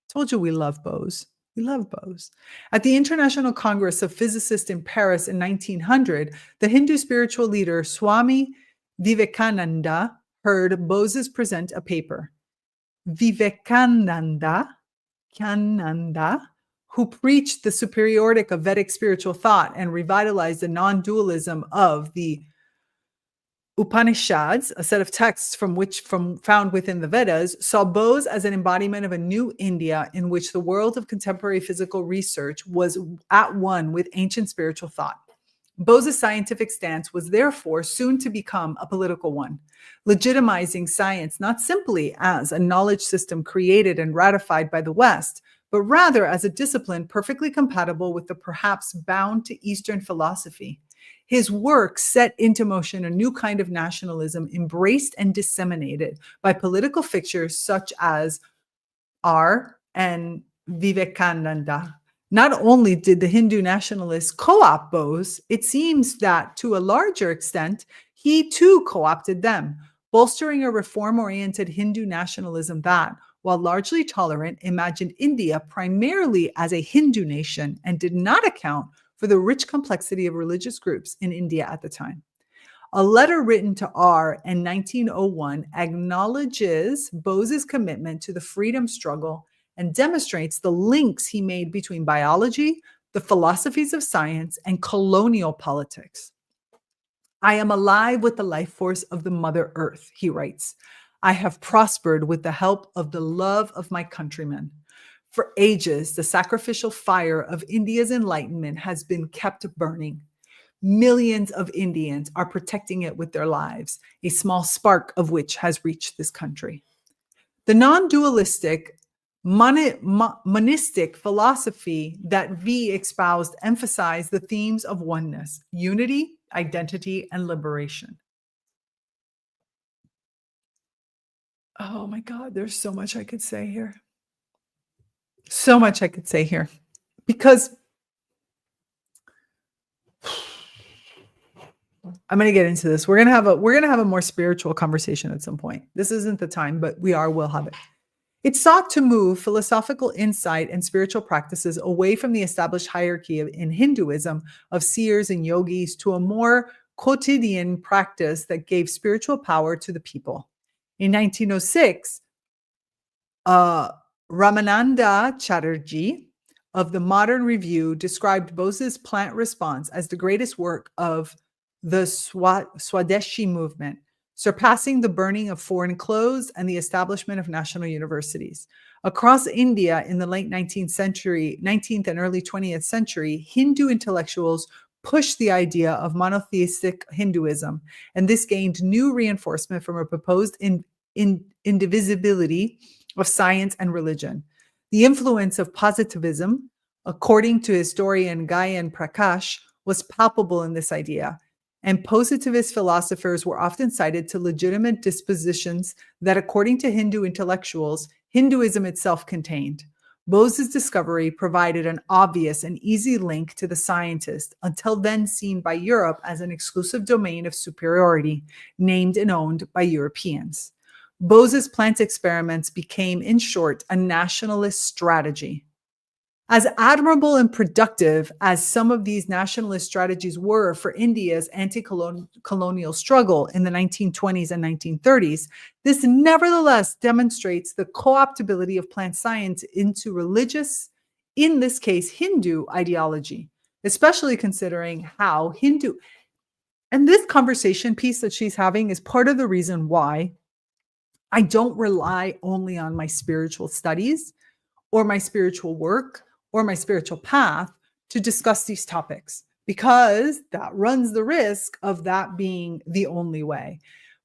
Told you we love Bose. We love Bose. At the International Congress of Physicists in Paris in 1900, the Hindu spiritual leader Swami Vivekananda heard Bose present a paper. Vivekananda, who preached the superiority of Vedic spiritual thought and revitalized the non-dualism of the Upanishads, a set of texts found within the Vedas, saw Bose as an embodiment of a new India in which the world of contemporary physical research was at one with ancient spiritual thought. Bose's scientific stance was therefore soon to become a political one, legitimizing science not simply as a knowledge system created and ratified by the West, but rather as a discipline perfectly compatible with the perhaps bound to Eastern philosophy. His work set into motion a new kind of nationalism embraced and disseminated by political figures such as R. and Vivekananda. Not only did the Hindu nationalists co-opt Bose, it seems that to a larger extent, He too co-opted them, bolstering a reform-oriented Hindu nationalism that, while largely tolerant, imagined India primarily as a Hindu nation and did not account for the rich complexity of religious groups in India at the time. A letter written to R in 1901 acknowledges Bose's commitment to the freedom struggle and demonstrates the links he made between biology, the philosophies of science, and colonial politics. I am alive with the life force of the Mother Earth, he writes. I have prospered with the help of the love of my countrymen. For ages, the sacrificial fire of India's enlightenment has been kept burning. Millions of Indians are protecting it with their lives, a small spark of which has reached this country. The non-dualistic, monistic philosophy that V espoused emphasized the themes of oneness, unity, identity, and liberation. Oh my God, there's so much I could say here. So much I could say here. Because I'm going to get into this. We're going to have a more spiritual conversation at some point. This isn't the time, but we'll have it. It sought to move philosophical insight and spiritual practices away from the established hierarchy in Hinduism of seers and yogis to a more quotidian practice that gave spiritual power to the people. In 1906, Ramananda Chatterjee of the Modern Review described Bose's plant response as the greatest work of the Swadeshi movement, surpassing the burning of foreign clothes and the establishment of national universities. Across India in the late 19th and early 20th century, Hindu intellectuals pushed the idea of monotheistic Hinduism, and this gained new reinforcement from a proposed indivisibility of science and religion. The influence of positivism, according to historian Gayan Prakash, was palpable in this idea, and positivist philosophers were often cited to legitimate dispositions that, according to Hindu intellectuals, Hinduism itself contained. Bose's discovery provided an obvious and easy link to the scientist, until then seen by Europe as an exclusive domain of superiority, named and owned by Europeans. Bose's plant experiments became, in short, a nationalist strategy. As admirable and productive as some of these nationalist strategies were for India's anti-colonial struggle in the 1920s and 1930s, this nevertheless demonstrates the co-optability of plant science into religious, in this case, Hindu ideology, especially considering how Hindu... And this conversation piece that she's having is part of the reason why I don't rely only on my spiritual studies or my spiritual work or my spiritual path to discuss these topics, because that runs the risk of that being the only way.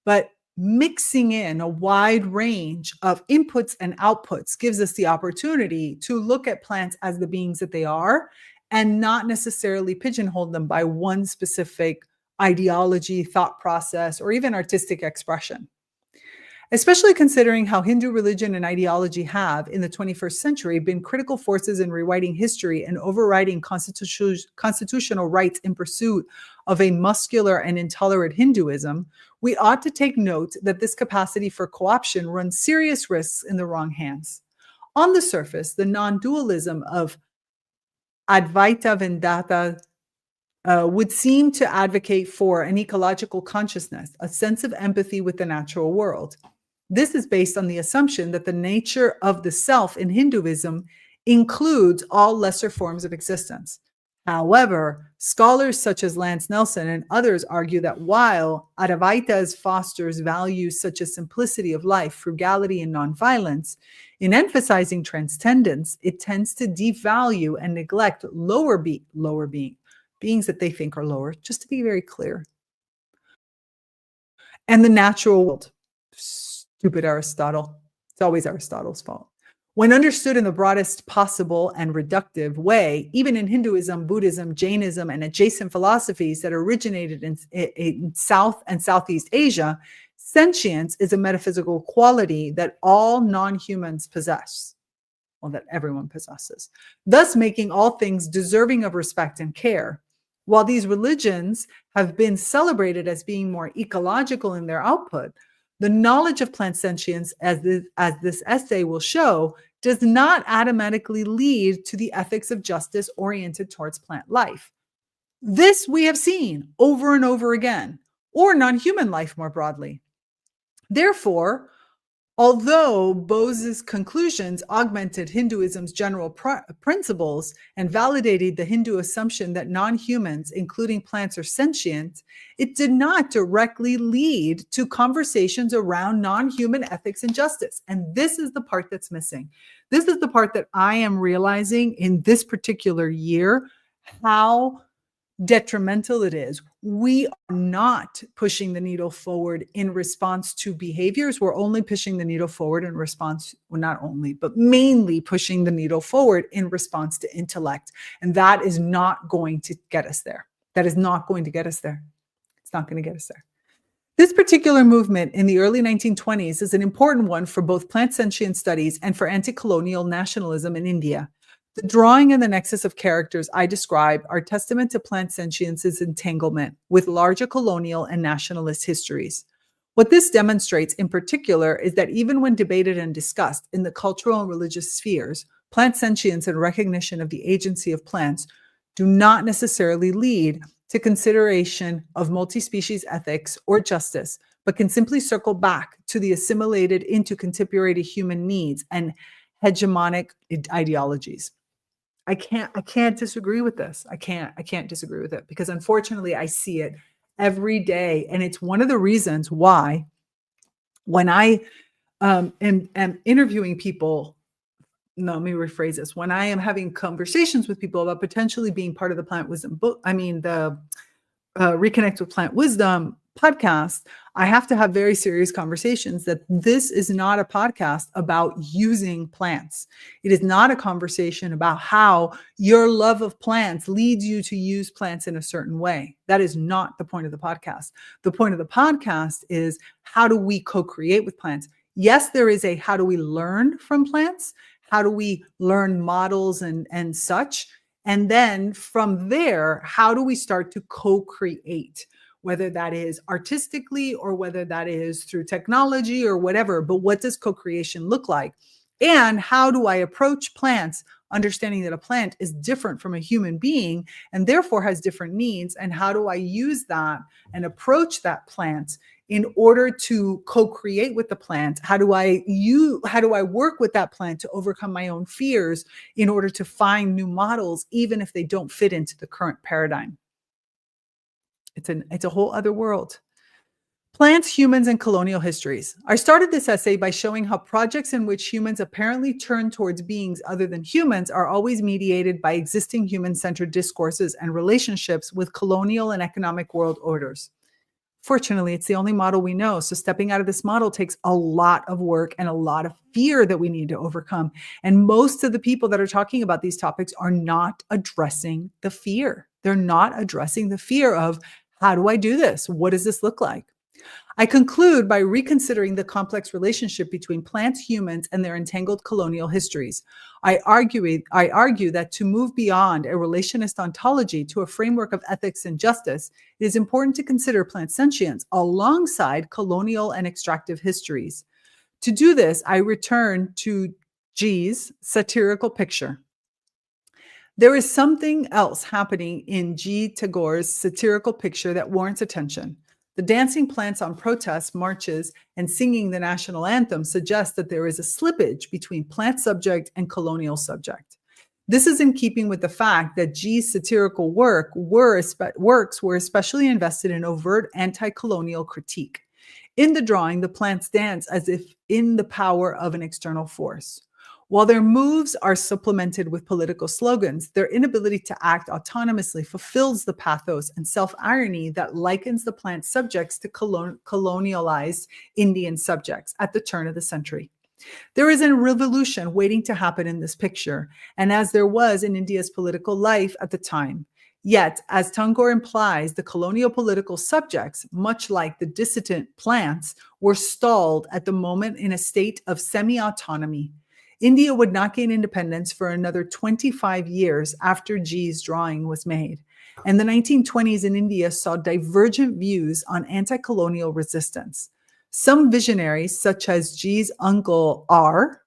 But mixing in a wide range of inputs and outputs gives us the opportunity to look at plants as the beings that they are and not necessarily pigeonhole them by one specific ideology, thought process, or even artistic expression. Especially considering how Hindu religion and ideology have, in the 21st century, been critical forces in rewriting history and overriding constitutional rights in pursuit of a muscular and intolerant Hinduism, we ought to take note that this capacity for co-option runs serious risks in the wrong hands. On the surface, the non-dualism of Advaita Vedanta would seem to advocate for an ecological consciousness, a sense of empathy with the natural world. This is based on the assumption that the nature of the self in Hinduism includes all lesser forms of existence. However, scholars such as Lance Nelson and others argue that while Advaita fosters values such as simplicity of life, frugality, and nonviolence, in emphasizing transcendence, it tends to devalue and neglect lower beings that they think are lower, just to be very clear, and the natural world. Stupid Aristotle. It's always Aristotle's fault. When understood in the broadest possible and reductive way, even in Hinduism, Buddhism, Jainism, and adjacent philosophies that originated in South and Southeast Asia, sentience is a metaphysical quality that all non-humans possess, well, that everyone possesses, thus making all things deserving of respect and care. While these religions have been celebrated as being more ecological in their output, the knowledge of plant sentience, as this essay will show, does not automatically lead to the ethics of justice oriented towards plant life. This we have seen over and over again, or non-human life more broadly. Therefore, although Bose's conclusions augmented Hinduism's general principles and validated the Hindu assumption that non-humans, including plants, are sentient, it did not directly lead to conversations around non-human ethics and justice. And this is the part that's missing. This is the part that I am realizing in this particular year, how detrimental it is. We are not pushing the needle forward in response to behaviors. We're only pushing the needle forward in response, well, not only, but mainly pushing the needle forward in response to intellect. And that is not going to get us there. That is not going to get us there. It's not going to get us there. This particular movement in the early 1920s is an important one for both plant sentience studies and for anti-colonial nationalism in India. The drawing and the nexus of characters I describe are testament to plant sentience's entanglement with larger colonial and nationalist histories. What this demonstrates in particular is that even when debated and discussed in the cultural and religious spheres, plant sentience and recognition of the agency of plants do not necessarily lead to consideration of multispecies ethics or justice, but can simply circle back to the assimilated into contemporary human needs and hegemonic ideologies. I can't disagree with this. I can't disagree with it, because unfortunately I see it every day. And it's one of the reasons why when I am interviewing people, no, let me rephrase this. When I am having conversations with people about potentially being part of the Plant Wisdom book, the Reconnect with Plant Wisdom podcast, I have to have very serious conversations that this is not a podcast about using plants. It is not a conversation about how your love of plants leads you to use plants in a certain way. That is not the point of the podcast. The point of the podcast is, how do we co-create with plants? Yes, there is a how do we learn from plants? How do we learn models and such? And then from there, how do we start to co-create? Whether that is artistically or whether that is through technology or whatever, but what does co-creation look like? And how do I approach plants, understanding that a plant is different from a human being and therefore has different needs? And how do I use that and approach that plant in order to co-create with the plant? How do I work with that plant to overcome my own fears in order to find new models, even if they don't fit into the current paradigm? It's a whole other world. Plants, humans, and colonial histories. I started this essay by showing how projects in which humans apparently turn towards beings other than humans are always mediated by existing human-centered discourses and relationships with colonial and economic world orders. Fortunately, it's the only model we know. So stepping out of this model takes a lot of work and a lot of fear that we need to overcome. And most of the people that are talking about these topics are not addressing the fear. They're not addressing the fear of, how do I do this? What does this look like? I conclude by reconsidering the complex relationship between plants, humans, and their entangled colonial histories. I argue that to move beyond a relationist ontology to a framework of ethics and justice, it is important to consider plant sentience alongside colonial and extractive histories. To do this, I return to G's satirical picture. There is something else happening in G. Tagore's satirical picture that warrants attention. The dancing plants on protests, marches, and singing the national anthem suggest that there is a slippage between plant subject and colonial subject. This is in keeping with the fact that G's satirical works were especially invested in overt anti-colonial critique. In the drawing, the plants dance as if in the power of an external force. While their moves are supplemented with political slogans, their inability to act autonomously fulfills the pathos and self-irony that likens the plant subjects to colonialized Indian subjects at the turn of the century. There is a revolution waiting to happen in this picture, and as there was in India's political life at the time. Yet, as Tagore implies, the colonial political subjects, much like the dissident plants, were stalled at the moment in a state of semi-autonomy. India would not gain independence for another 25 years after G's drawing was made. And the 1920s in India saw divergent views on anti-colonial resistance. Some visionaries, such as G's uncle R.,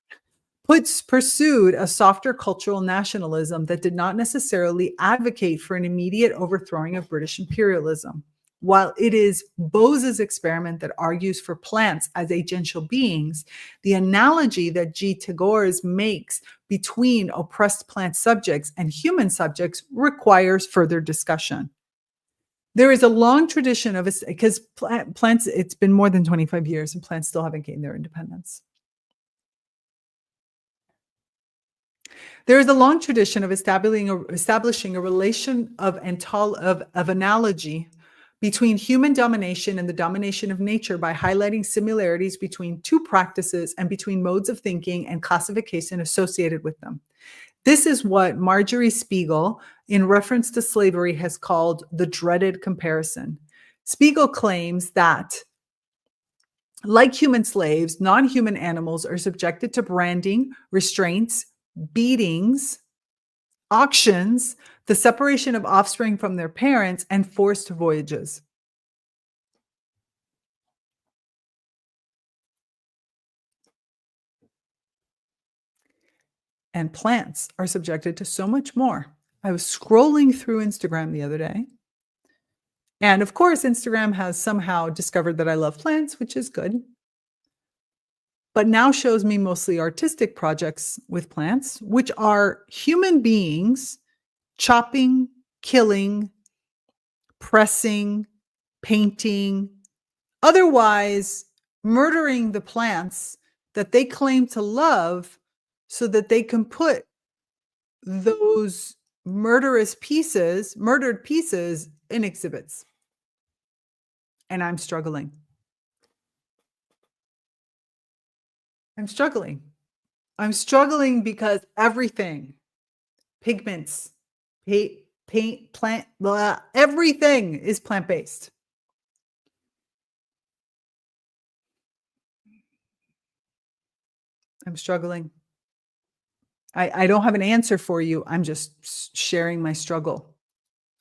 pursued a softer cultural nationalism that did not necessarily advocate for an immediate overthrowing of British imperialism. While it is Bose's experiment that argues for plants as agential beings, the analogy that G. Tagore makes between oppressed plant subjects and human subjects requires further discussion. There is a long tradition of, because plants, it's been more than 25 years and plants still haven't gained their independence. There is a long tradition of establishing a relation of analogy between human domination and the domination of nature by highlighting similarities between two practices and between modes of thinking and classification associated with them. This is what Marjorie Spiegel, in reference to slavery, has called the dreaded comparison. Spiegel claims that, like human slaves, non-human animals are subjected to branding, restraints, beatings, auctions, the separation of offspring from their parents, and forced voyages. And plants are subjected to so much more. I was scrolling through Instagram the other day. And of course, Instagram has somehow discovered that I love plants, which is good. But now shows me mostly artistic projects with plants, which are human beings chopping, killing, pressing, painting, otherwise murdering the plants that they claim to love so that they can put those murdered pieces in exhibits. And I'm struggling. I'm struggling because everything, pigments, paint, plant, blah, everything is plant-based. I'm struggling. I don't have an answer for you. I'm just sharing my struggle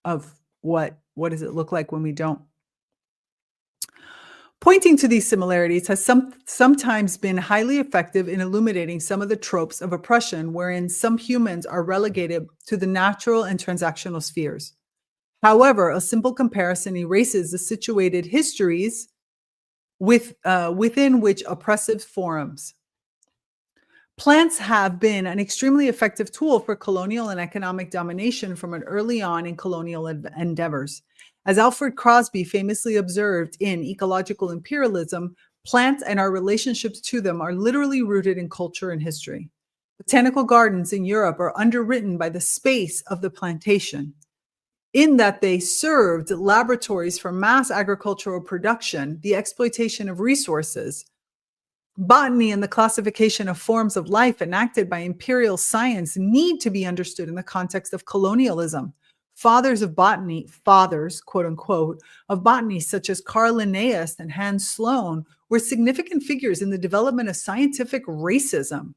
of what does it look like when we don't. Pointing to these similarities has sometimes been highly effective in illuminating some of the tropes of oppression wherein some humans are relegated to the natural and transactional spheres. However, a simple comparison erases the situated histories within which oppressive forums. Plants have been an extremely effective tool for colonial and economic domination from an early on in colonial endeavors. As Alfred Crosby famously observed in Ecological Imperialism, plants and our relationships to them are literally rooted in culture and history. Botanical gardens in Europe are underwritten by the space of the plantation, in that they served laboratories for mass agricultural production, the exploitation of resources. Botany and the classification of forms of life enacted by imperial science need to be understood in the context of colonialism. Fathers of botany, quote unquote, of botany, such as Carl Linnaeus and Hans Sloane, were significant figures in the development of scientific racism.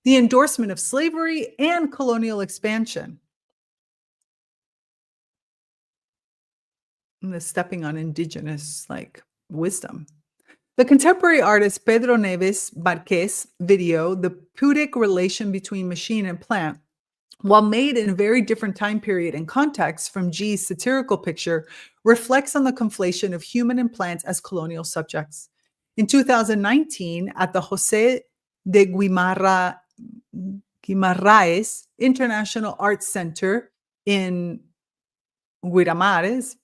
The endorsement of slavery and colonial expansion. And the stepping on indigenous wisdom. The contemporary artist Pedro Neves Marquez video, The Pudic Relation Between Machine and Plant, while made in a very different time period and context from G's satirical picture, reflects on the conflation of human and plants as colonial subjects. In 2019, at the José de Guimarães International Arts Center in Guimarães,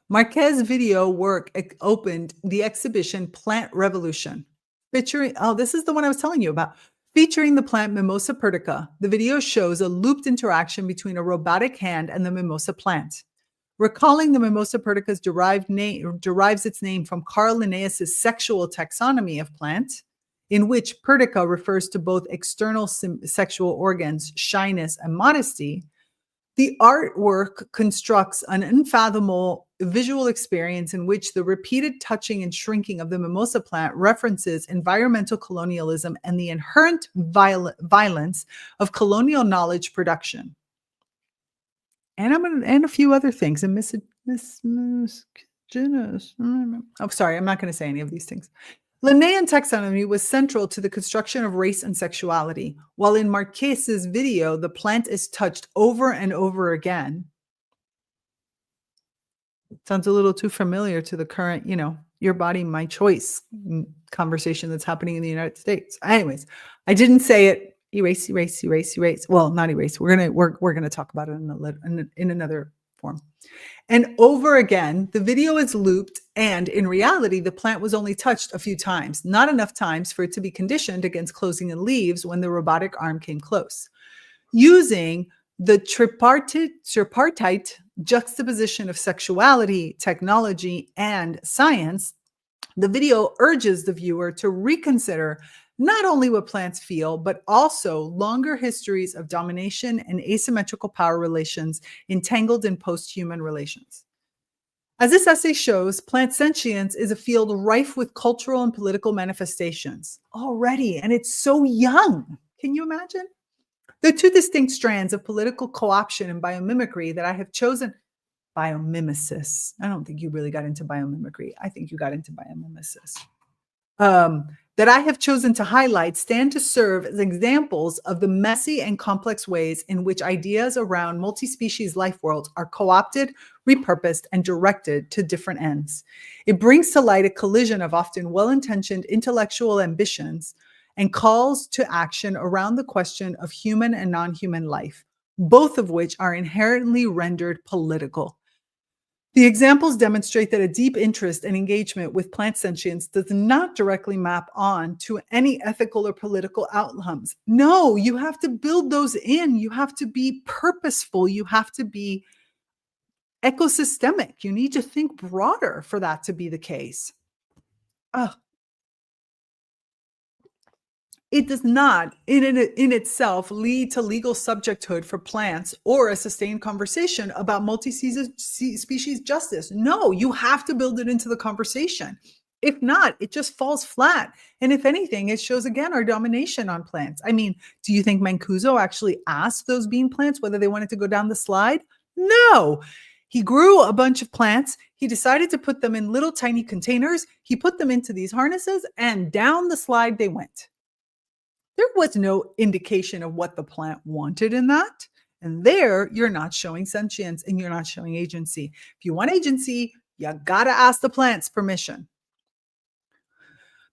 Marquez video work opened the exhibition Plant Revolution, featuring, this is the one I was telling you about, featuring the plant Mimosa pertica. The video shows a looped interaction between a robotic hand and the mimosa plant. Recalling the Mimosa pertica's derives its name from Carl Linnaeus' sexual taxonomy of plant, in which pertica refers to both external sexual organs, shyness, and modesty. The artwork constructs an unfathomable visual experience in which the repeated touching and shrinking of the mimosa plant references environmental colonialism and the inherent violence of colonial knowledge production. And a few other things. And oh, sorry, I'm not going to say any of these things. Linnaean taxonomy was central to the construction of race and sexuality. While in Marquez's video, the plant is touched over and over again. Sounds a little too familiar to the current, your body, my choice conversation that's happening in the United States. Anyways, I didn't say it. Erase. Well, not erase. We're gonna talk about it in another form. And over again, the video is looped, and in reality, the plant was only touched a few times, not enough times for it to be conditioned against closing in leaves when the robotic arm came close. Using the tripartite juxtaposition of sexuality, technology, and science, the video urges the viewer to reconsider not only what plants feel, but also longer histories of domination and asymmetrical power relations entangled in post-human relations. As this essay shows, plant sentience is a field rife with cultural and political manifestations already, and it's so young. Can you imagine? There are two distinct strands of political co-option and biomimicry that I have chosen. Biomimicist. I don't think you really got into biomimicry. I think you got into biomimicist. That I have chosen to highlight stand to serve as examples of the messy and complex ways in which ideas around multi-species life worlds are co-opted, repurposed, and directed to different ends. It brings to light a collision of often well-intentioned intellectual ambitions and calls to action around the question of human and non-human life, both of which are inherently rendered political. The examples demonstrate that a deep interest and engagement with plant sentience does not directly map on to any ethical or political outcomes. No, you have to build those in. You have to be purposeful. You have to be ecosystemic. You need to think broader for that to be the case. It does not, in itself, lead to legal subjecthood for plants or a sustained conversation about multi-species justice. No, you have to build it into the conversation. If not, it just falls flat. And if anything, it shows again our domination on plants. I mean, do you think Mancuso actually asked those bean plants whether they wanted to go down the slide? No. He grew a bunch of plants. He decided to put them in little tiny containers. He put them into these harnesses, and down the slide they went. There was no indication of what the plant wanted in that. And there, you're not showing sentience and you're not showing agency. If you want agency, you gotta ask the plant's permission.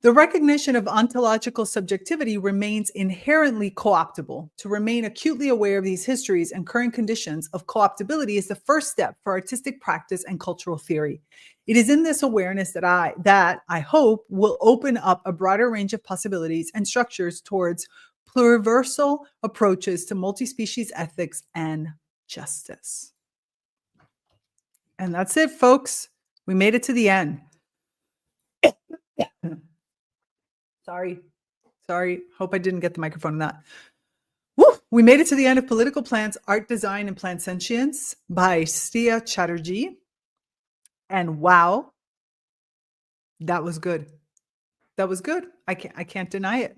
The recognition of ontological subjectivity remains inherently co-optable. To remain acutely aware of these histories and current conditions of co-optability is the first step for artistic practice and cultural theory. It is in this awareness that I hope will open up a broader range of possibilities and structures towards pluriversal approaches to multi-species ethics and justice. And that's it, folks. We made it to the end. Sorry. Hope I didn't get the microphone on that. Woo! We made it to the end of Political Plants, Art, Design, and Plant Sentience by Sria Chatterjee. And wow, that was good. That was good. I can't deny it.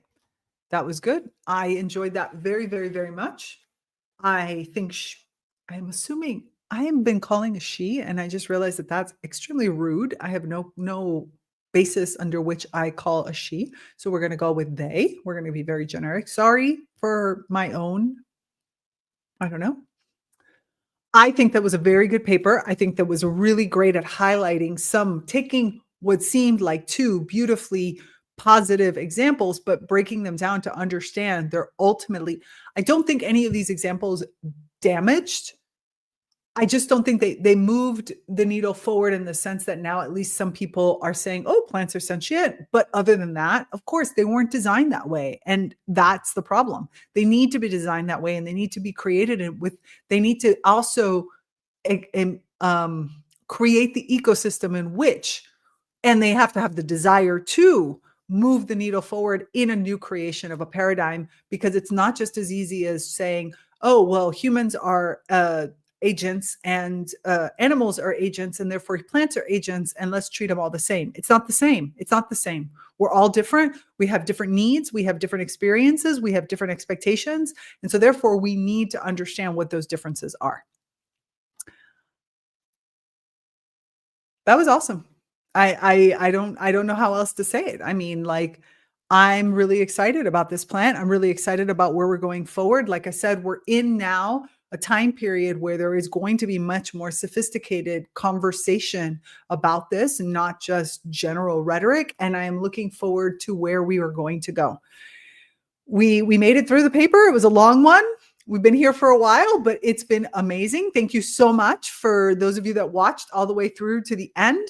That was good. I enjoyed that very, very, very much. I think I'm assuming I have been calling a she, and I just realized that that's extremely rude. I have no basis under which I call a she. So we're going to go with they. We're going to be very generic. Sorry for my own, I don't know. I think that was a very good paper. I think that was really great at highlighting taking what seemed like two beautifully positive examples, but breaking them down to understand they're ultimately, I don't think any of these examples damaged. I just don't think they moved the needle forward in the sense that now at least some people are saying, oh, plants are sentient. But other than that, of course, they weren't designed that way. And that's the problem. They need to be designed that way, and they need to be created they need to also create the ecosystem in which, and they have to have the desire to move the needle forward in a new creation of a paradigm, because it's not just as easy as saying, oh, well, humans are agents, and animals are agents, and therefore plants are agents, and let's treat them all the same. It's not the same. It's not the same. We're all different. We have different needs. We have different experiences. We have different expectations. And so therefore we need to understand what those differences are. That was awesome. I don't know how else to say it. I mean, like, I'm really excited about this plant. I'm really excited about where we're going forward. Like I said, we're in now a time period where there is going to be much more sophisticated conversation about this and not just general rhetoric. And I am looking forward to where we are going to go. We made it through the paper. It was a long one. We've been here for a while, but it's been amazing. Thank you so much for those of you that watched all the way through to the end.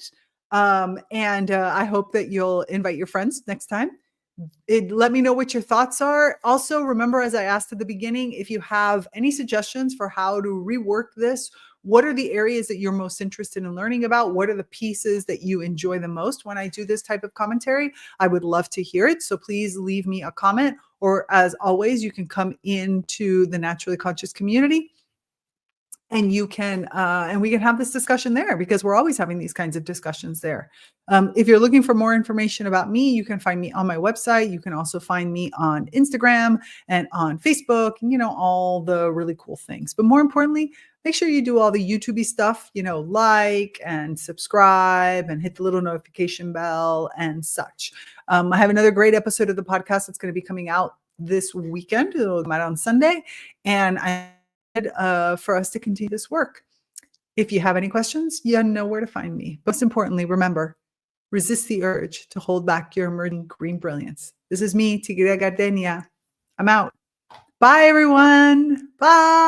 And I hope that you'll invite your friends next time. Let me know what your thoughts are. Also, remember, as I asked at the beginning, if you have any suggestions for how to rework this, what are the areas that you're most interested in learning about? What are the pieces that you enjoy the most when I do this type of commentary? I would love to hear it. So please leave me a comment, or as always, you can come into the Naturally Conscious community and you can and we can have this discussion there, because we're always having these kinds of discussions there. If you're looking for more information about me, you can find me on my website. You can also find me on Instagram and on Facebook, and all the really cool things. But more importantly, make sure you do all the YouTube-y stuff, like and subscribe and hit the little notification bell and such. I have another great episode of the podcast that's going to be coming out this weekend. It'll come out on Sunday, and for us to continue this work. If you have any questions, you know where to find me. Most importantly, remember, resist the urge to hold back your emerging green brilliance. This is me, Tigre Gardenia. I'm out. Bye, everyone. Bye.